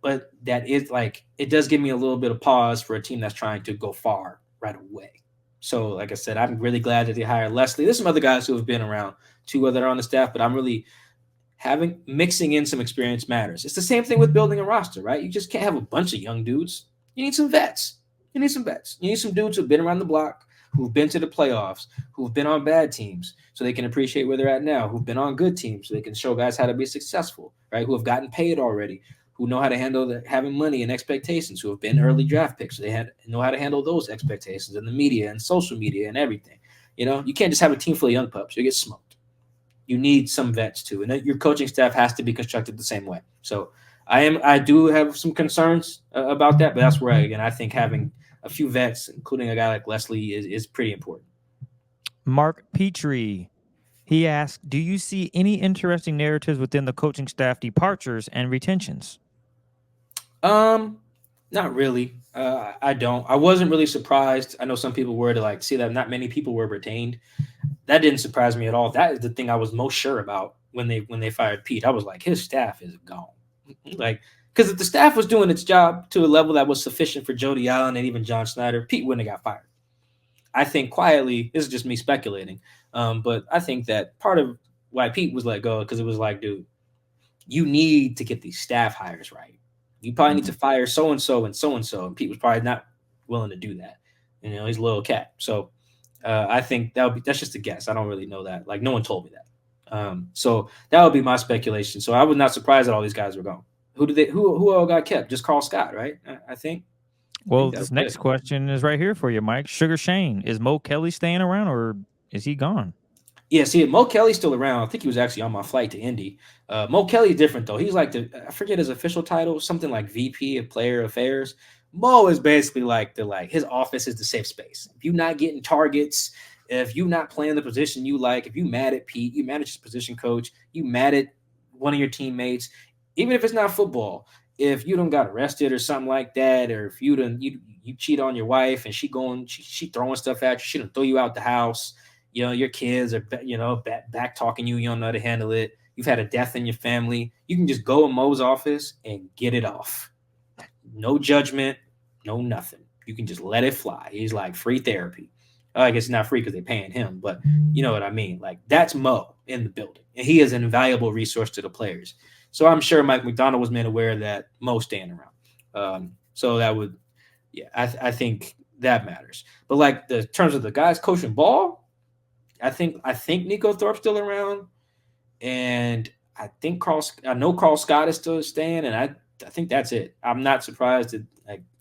but that is like, it does give me a little bit of pause for a team that's trying to go far right away. So like I said, I'm really glad that they hired Leslie. There's some other guys who have been around too that are on the staff, but I'm really mixing in some experience matters. It's the same thing with building a roster, right? You just can't have a bunch of young dudes. You need some vets. You need some vets. You need some dudes who've been around the block, who've been to the playoffs, who've been on bad teams, so they can appreciate where they're at now, who've been on good teams, so they can show guys how to be successful, right? Who have gotten paid already, who know how to handle having money and expectations, who have been early draft picks, so they know how to handle those expectations in the media and social media and everything. You can't just have a team full of young pups. You get smoked. You need some vets too, and your coaching staff has to be constructed the same way. So I do have some concerns about that, but that's where I think having a few vets, including a guy like Leslie, is pretty important. Mark Petrie, he asked, do you see any interesting narratives within the coaching staff departures and retentions? Not really. I don't. I wasn't really surprised. I know some people were to see that not many people were retained. That didn't surprise me at all. That is the thing I was most sure about when they fired Pete. I was like, his staff is gone. Because if the staff was doing its job to a level that was sufficient for Jody Allen and even John Snyder, Pete wouldn't have got fired. I think quietly, this is just me speculating, but I think that part of why Pete was let go, because it was like, dude, you need to get these staff hires right. You probably need to fire so-and-so and so-and-so, and Pete was probably not willing to do that. He's a little cat. So I think that's just a guess. I don't really know that. No one told me that. So that would be my speculation. So I was not surprised that all these guys were gone. Who all got kept? Just Carl Scott, right? I think. Well, this next question is right here for you, Mike. Sugar Shane, is Mo Kelly staying around or is he gone? Yeah, see, Mo Kelly's still around. I think he was actually on my flight to Indy. Mo Kelly's different, though. He's I forget his official title, something like VP of Player Affairs. Mo is basically his office is the safe space. If you're not getting targets, if you're not playing the position you like, if you're mad at Pete, you mad at his position coach, you mad at one of your teammates, even if it's not football, if you don't got arrested or something like that, or if you cheat on your wife and she throwing stuff at you, she done throw you out the house, your kids are, back talking you don't know how to handle it. You've had a death in your family. You can just go in Mo's office and get it off. No judgment, no nothing. You can just let it fly. He's like free therapy. I guess it's not free because they're paying him, but you know what I mean? That's Mo in the building, and he is an invaluable resource to the players. So I'm sure Mike Macdonald was made aware that Mo's staying around. So that would, I think that matters. But the terms of the guys coaching ball, I think Nico Thorpe's still around, and I know Carl Scott is still staying, and I think that's it. I'm not surprised that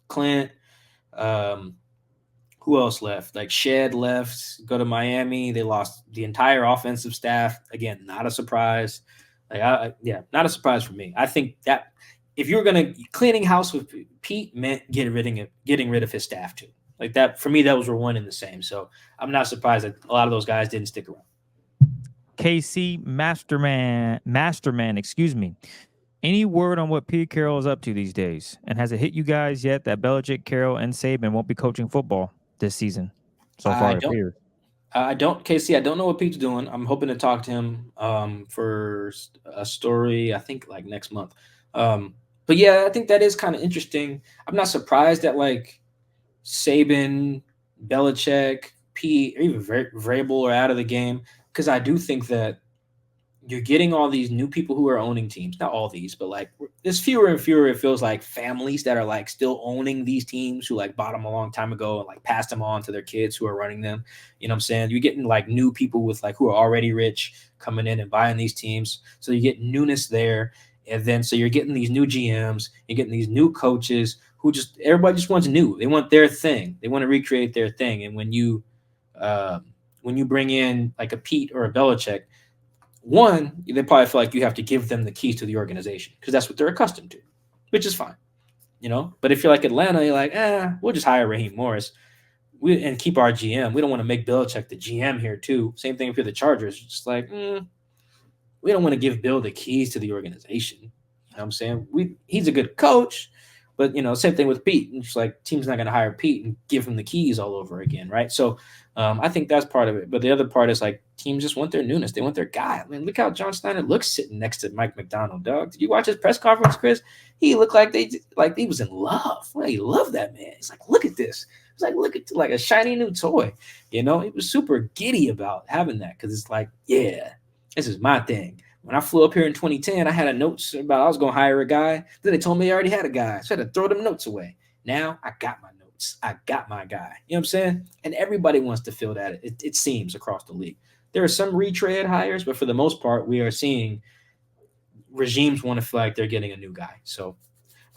Clint, who else left? Shed left, go to Miami. They lost the entire offensive staff. Again, not a surprise. Not a surprise for me. I think that if you were going to cleaning house with Pete meant getting rid of his staff too. That for me, those were one and the same. So I'm not surprised that a lot of those guys didn't stick around. KC Masterman, excuse me. Any word on what Pete Carroll is up to these days? And has it hit you guys yet that Belichick, Carroll, and Saban won't be coaching football this season? So far, it appears. I don't, Casey. I don't know what Pete's doing. I'm hoping to talk to him for a story, I think next month. But yeah, I think that is kind of interesting. I'm not surprised that Saban, Belichick, Pete, or even Vrabel are out of the game, because I do think that you're getting all these new people who are owning teams. Not all these, but there's fewer and fewer, it feels like, families that are still owning these teams who bought them a long time ago and passed them on to their kids who are running them. You know what I'm saying? You're getting new people with who are already rich coming in and buying these teams. So you get newness there. And then so you're getting these new GMs, you're getting these new coaches who everybody just wants new. They want their thing. They want to recreate their thing. And when you bring in a Pete or a Belichick, one, they probably feel like you have to give them the keys to the organization because that's what they're accustomed to, which is fine, But if you're Atlanta, you're we'll just hire Raheem Morris and keep our GM. We don't want to make Belichick the GM here too. Same thing if you're the Chargers. Just we don't want to give Bill the keys to the organization. You know what I'm saying? He's a good coach, but same thing with Pete. It's team's not going to hire Pete and give him the keys all over again, right? So I think that's part of it. But the other part is teams just want their newness. They want their guy. I mean, look how John Snyder looks sitting next to Mike Macdonald, dog. Did you watch his press conference, Chris? He looked like he was in love. Well, he loved that man. He's look at this. It's look at a shiny new toy. He was super giddy about having that because it's yeah, this is my thing. When I flew up here in 2010, I had a notes about I was going to hire a guy. Then they told me I already had a guy. So I had to throw them notes away. Now I got my notes. I got my guy. You know what I'm saying? And everybody wants to feel that. It seems across the league. There are some retread hires, but for the most part, we are seeing regimes want to feel like they're getting a new guy. So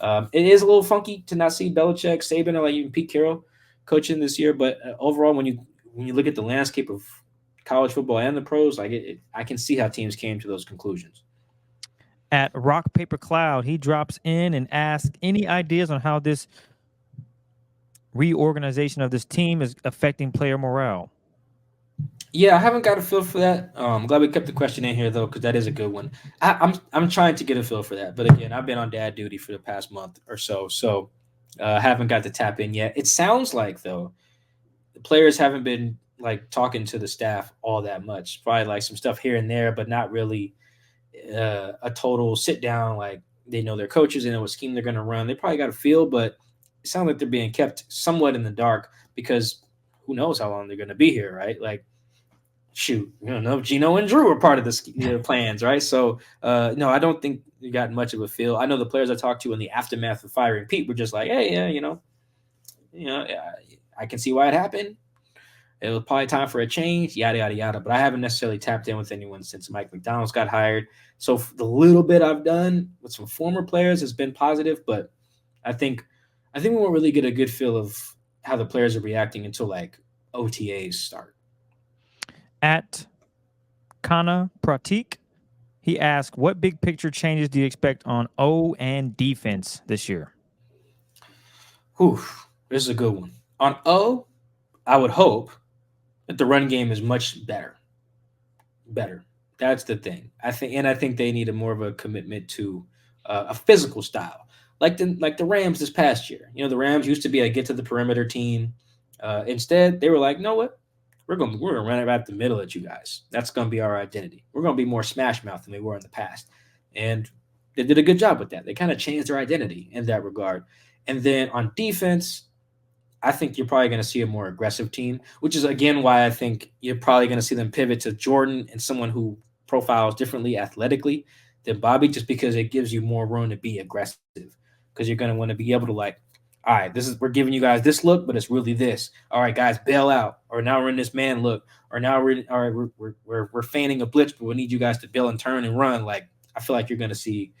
it is a little funky to not see Belichick, Saban, or like even Pete Carroll coaching this year. But overall, when you look at the landscape of college football and the pros, like I can see how teams came to those conclusions. At Rock Paper Cloud, he drops in and asks any ideas on how this reorganization of this team is affecting player morale. Yeah, I haven't got a feel for that. I'm glad we kept the question in here though, because that is a good one. I'm trying to get a feel for that, but again, I've been on dad duty for the past month or so haven't got to tap in yet. It sounds like though the players haven't been like talking to the staff all that much. Probably like some stuff here and there, but not really a total sit down. Like they know their coaches, they know what scheme they're going to run. They probably got a feel, but it sounds like they're being kept somewhat in the dark because who knows how long they're going to be here, right? Like, shoot, you don't know if Geno and Drew were part of the plans, right? So, no, I don't think you got much of a feel. I know the players I talked to in the aftermath of firing Pete were just like, hey, yeah, I can see why it happened. It was probably time for a change, yada, yada, yada. But I haven't necessarily tapped in with anyone since Mike Macdonald's got hired. So the little bit I've done with some former players has been positive, but I think we won't really get a good feel of how the players are reacting until like OTAs start. At Kana Pratik, he asked, what big picture changes do you expect on O and defense this year? Whew, this is a good one. On O, I would hope that the run game is much better. That's the thing. I think they need more of a commitment to a physical style, like the Rams this past year. You know, the Rams used to be a get to the perimeter team. Instead, they were like, know what? We're gonna run it right up the middle at you guys. That's gonna be our identity. We're gonna be more smash mouth than we were in the past, and they did a good job with that. They kind of changed their identity in that regard. And then on defense, I think you're probably going to see a more aggressive team, which is, again, why I think you're probably going to see them pivot to Jordan and someone who profiles differently athletically than Bobby, just because it gives you more room to be aggressive, because you're going to want to be able to like, all right, we're giving you guys this look, but it's really this. All right, guys, bail out. Or now we're in this man look. Or now we're feigning a blitz, but we need you guys to bail and turn and run. Like, I feel like you're going to see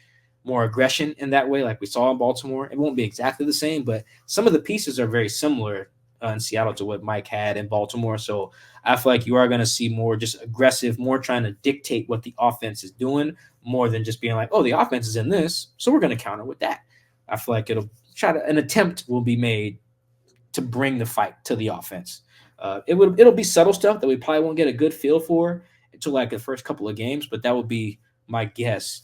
more aggression in that way, like we saw in Baltimore. It won't be exactly the same, but some of the pieces are very similar in Seattle to what Mike had in Baltimore. So I feel like you are going to see more just aggressive, more trying to dictate what the offense is doing, more than just being like, oh, the offense is in this, so we're going to counter with that. I feel like an attempt will be made to bring the fight to the offense. It'll be subtle stuff that we probably won't get a good feel for until like the first couple of games, but that would be my guess.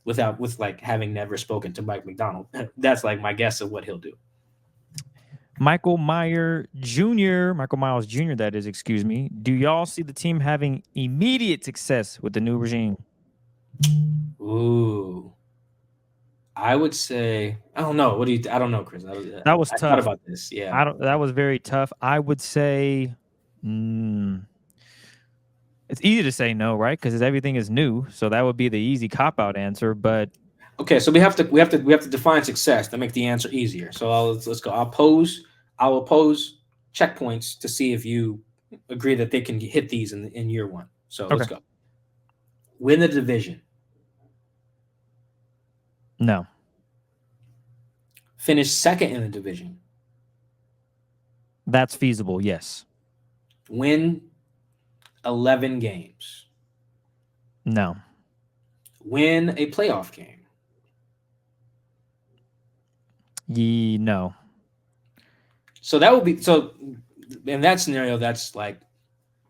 With like having never spoken to Mike Macdonald, that's like my guess of what he'll do. Michael Miles Jr., that is, excuse me. Do y'all see the team having immediate success with the new regime? Ooh, I would say, I don't know. What do you? I don't know, Chris. That was tough. I thought about this. Yeah, that was very tough. I would say, it's easy to say no, right? Because everything is new, so that would be the easy cop-out answer. But okay, so we have to define success to make the answer easier. So let's go. I'll oppose checkpoints to see if you agree that they can hit these in year one. So Let's go. Win the division. No. Finish second in the division. That's feasible, yes. Win 11 games. No. Win a playoff game. No. So that would be in that scenario, that's like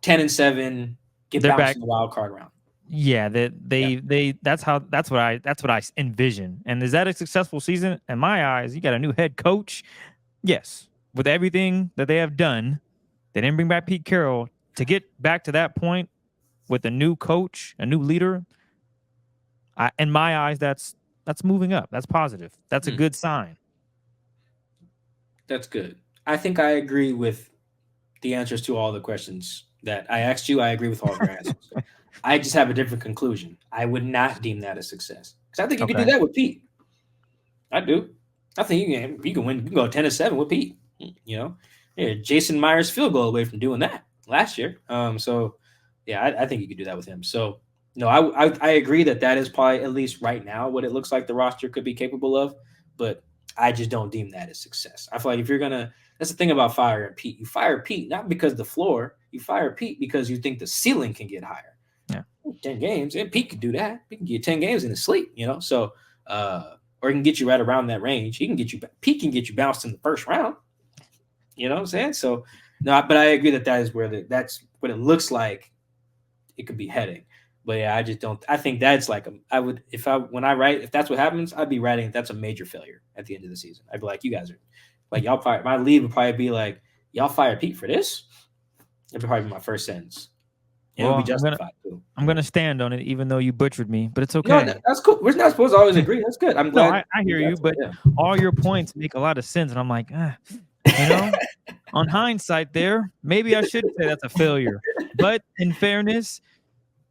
10-7, get They're bounced back in the wild card round. Yeah, that's what I envision. And is that a successful season? In my eyes, you got a new head coach. Yes. With everything that they have done, they didn't bring back Pete Carroll. To get back to that point with a new coach, a new leader, in my eyes, that's moving up. That's positive. That's a good sign. That's good. I think I agree with the answers to all the questions that I asked you. I agree with all of your answers. I just have a different conclusion. I would not deem that a success. Because I think you could do that with Pete. I do. I think you can win. You can go 10-7 with Pete. You know, yeah, Jason Myers field goal away from doing that last year. So yeah, I think you could do that with him. So no, I agree that is probably at least right now what it looks like the roster could be capable of, but I just don't deem that as success. I feel like if you're gonna, that's the thing about firing Pete. You fire Pete not because the floor. You fire Pete because you think the ceiling can get higher. Yeah, 10 games, and Pete could do that. He can get 10 games in his sleep. So. Or he can get you right around that range. Pete can get you bounced in the first round. You know what I'm saying? So no, but I agree that is where that's what it looks like it could be heading. But yeah, I just don't. I think that's like if that's what happens, I'd be writing that's a major failure at the end of the season. I'd be like, you guys are like y'all fired. My lead would probably be like y'all fired Pete for this. That'd probably be my first sentence. And well, it'll be justified too. I'm gonna stand on it, even though you butchered me, but it's okay. No, that's cool. We're not supposed to always agree. That's good. I'm glad. No, I hear you, but all your points make a lot of sense, and I'm like, on hindsight, there maybe I should say that's a failure. But in fairness,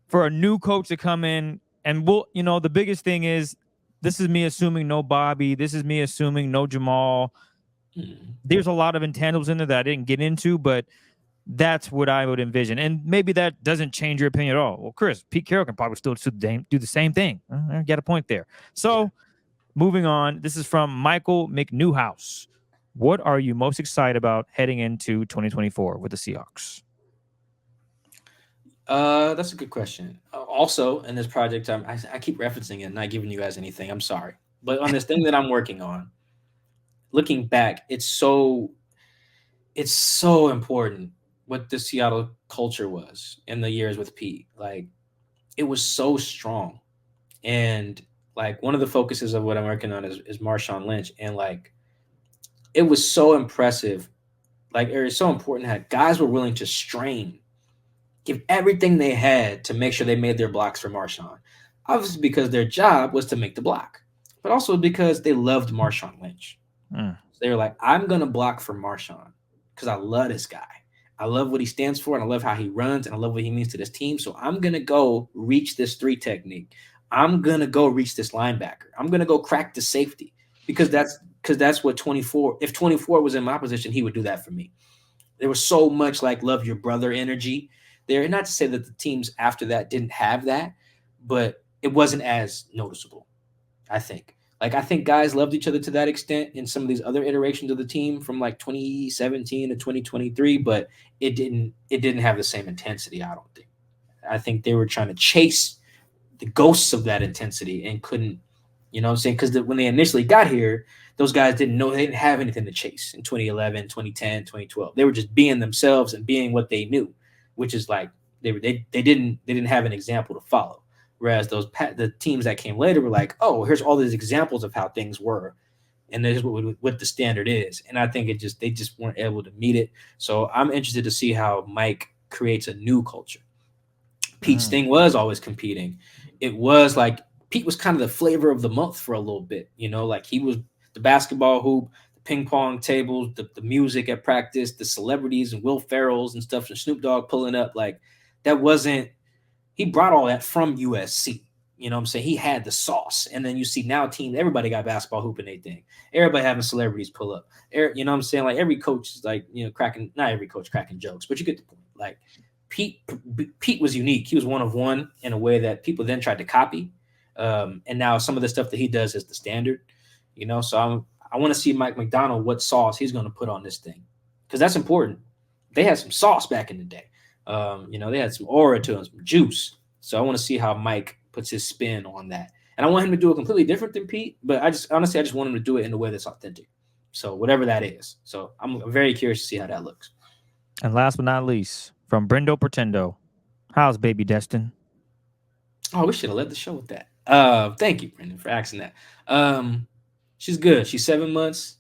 for a new coach to come in, and the biggest thing is this is me assuming no Bobby, this is me assuming no Jamal. There's a lot of intangibles in there that I didn't get into, but that's what I would envision. And maybe that doesn't change your opinion at all. Well, Chris, Pete Carroll can probably still do the same thing. I get a point there. So moving on, this is from Michael McNewhouse. What are you most excited about heading into 2024 with the Seahawks? That's a good question. Also, in this project, I keep referencing it, not giving you guys anything. I'm sorry. But on this thing that I'm working on, looking back, it's so important what the Seattle culture was in the years with Pete. Like, it was so strong. And like one of the focuses of what I'm working on is Marshawn Lynch. And like, it was so impressive. Like, it was so important that guys were willing to strain, give everything they had to make sure they made their blocks for Marshawn. Obviously because their job was to make the block, but also because they loved Marshawn Lynch. So they were like, I'm going to block for Marshawn because I love this guy. I love what he stands for, and I love how he runs, and I love what he means to this team. So I'm going to go reach this 3 technique. I'm going to go reach this linebacker. I'm going to go crack the safety because that's what 24 – if 24 was in my position, he would do that for me. There was so much like love your brother energy there. And not to say that the teams after that didn't have that, but it wasn't as noticeable, I think. Like, I think guys loved each other to that extent in some of these other iterations of the team from like 2017 to 2023, but it didn't have the same intensity, I don't think. I think they were trying to chase the ghosts of that intensity and couldn't, you know what I'm saying? Because when they initially got here, those guys didn't have anything to chase in 2011, 2010, 2012. They were just being themselves and being what they knew, which is like they didn't have an example to follow. Whereas the teams that came later were like, oh, here's all these examples of how things were, and this is what the standard is. And I think they just weren't able to meet it. So I'm interested to see how Mike creates a new culture. Pete's thing was always competing. It was like Pete was kind of the flavor of the month for a little bit, like he was the basketball hoop, the ping pong tables, the music at practice, the celebrities and Will Ferrell's and stuff, and Snoop Dogg pulling up. Like, that wasn't. He brought all that from USC. You know what I'm saying? He had the sauce. And then you see now everybody got basketball hoop in their thing. Everybody having celebrities pull up. You know what I'm saying? Like, every coach is like, not every coach cracking jokes, but you get the point. Like, Pete was unique. He was one of one in a way that people then tried to copy. And now some of the stuff that he does is the standard, so I want to see Mike Macdonald, what sauce he's going to put on this thing. Because that's important. They had some sauce back in the day. They had some aura to them, some juice. So I want to see how Mike puts his spin on that. And I want him to do it completely different than Pete, but I just want him to do it in a way that's authentic. So whatever that is. So I'm very curious to see how that looks. And last but not least, from Brendo Pretendo, how's baby Destin? Oh, we should have led the show with that. Thank you, Brendan, for asking that. She's good. She's 7 months.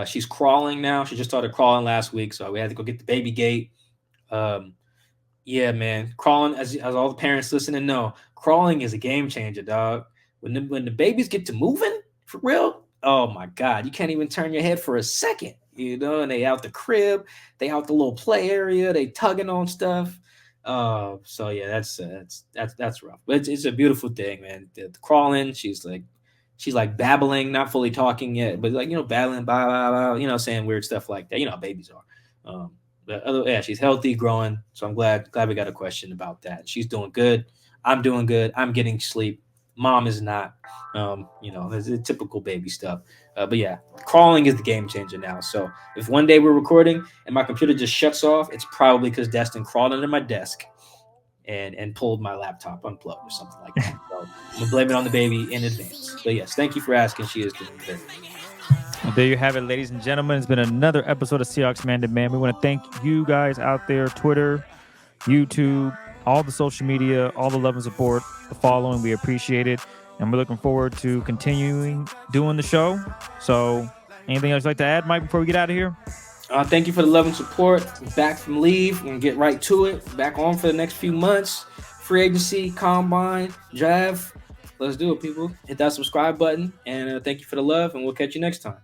She's crawling now. She just started crawling last week, so we had to go get the baby gate. Yeah, man, crawling, as all the parents listening know, crawling is a game changer, dog. When the babies get to moving for real, oh my God, you can't even turn your head for a second, and they out the crib, they out the little play area, they tugging on stuff. So yeah, that's rough, but it's a beautiful thing, man. The crawling, she's like she's like babbling, not fully talking yet, but like, babbling, blah, blah, blah, saying weird stuff like that. You know how babies are. But she's healthy, growing. So I'm glad we got a question about that. She's doing good. I'm doing good. I'm getting sleep. Mom is not. It's a typical baby stuff. But yeah, crawling is the game changer now. So if one day we're recording and my computer just shuts off, it's probably because Destin crawled under my desk and pulled my laptop unplugged or something like that. So I'm gonna blame it on the baby in advance. But yes, thank you for asking. She is doing good. Well, there you have it, ladies and gentlemen. It's been another episode of Seahawks Man to Man. We want to thank you guys out there, Twitter, YouTube, all the social media, all the love and support, the following. We appreciate it. And we're looking forward to continuing doing the show. So anything else you'd like to add, Mike, before we get out of here? Thank you for the love and support. Back from leave. We're going to get right to it. Back on for the next few months. Free agency, combine, draft. Let's do it, people. Hit that subscribe button. And thank you for the love, and we'll catch you next time.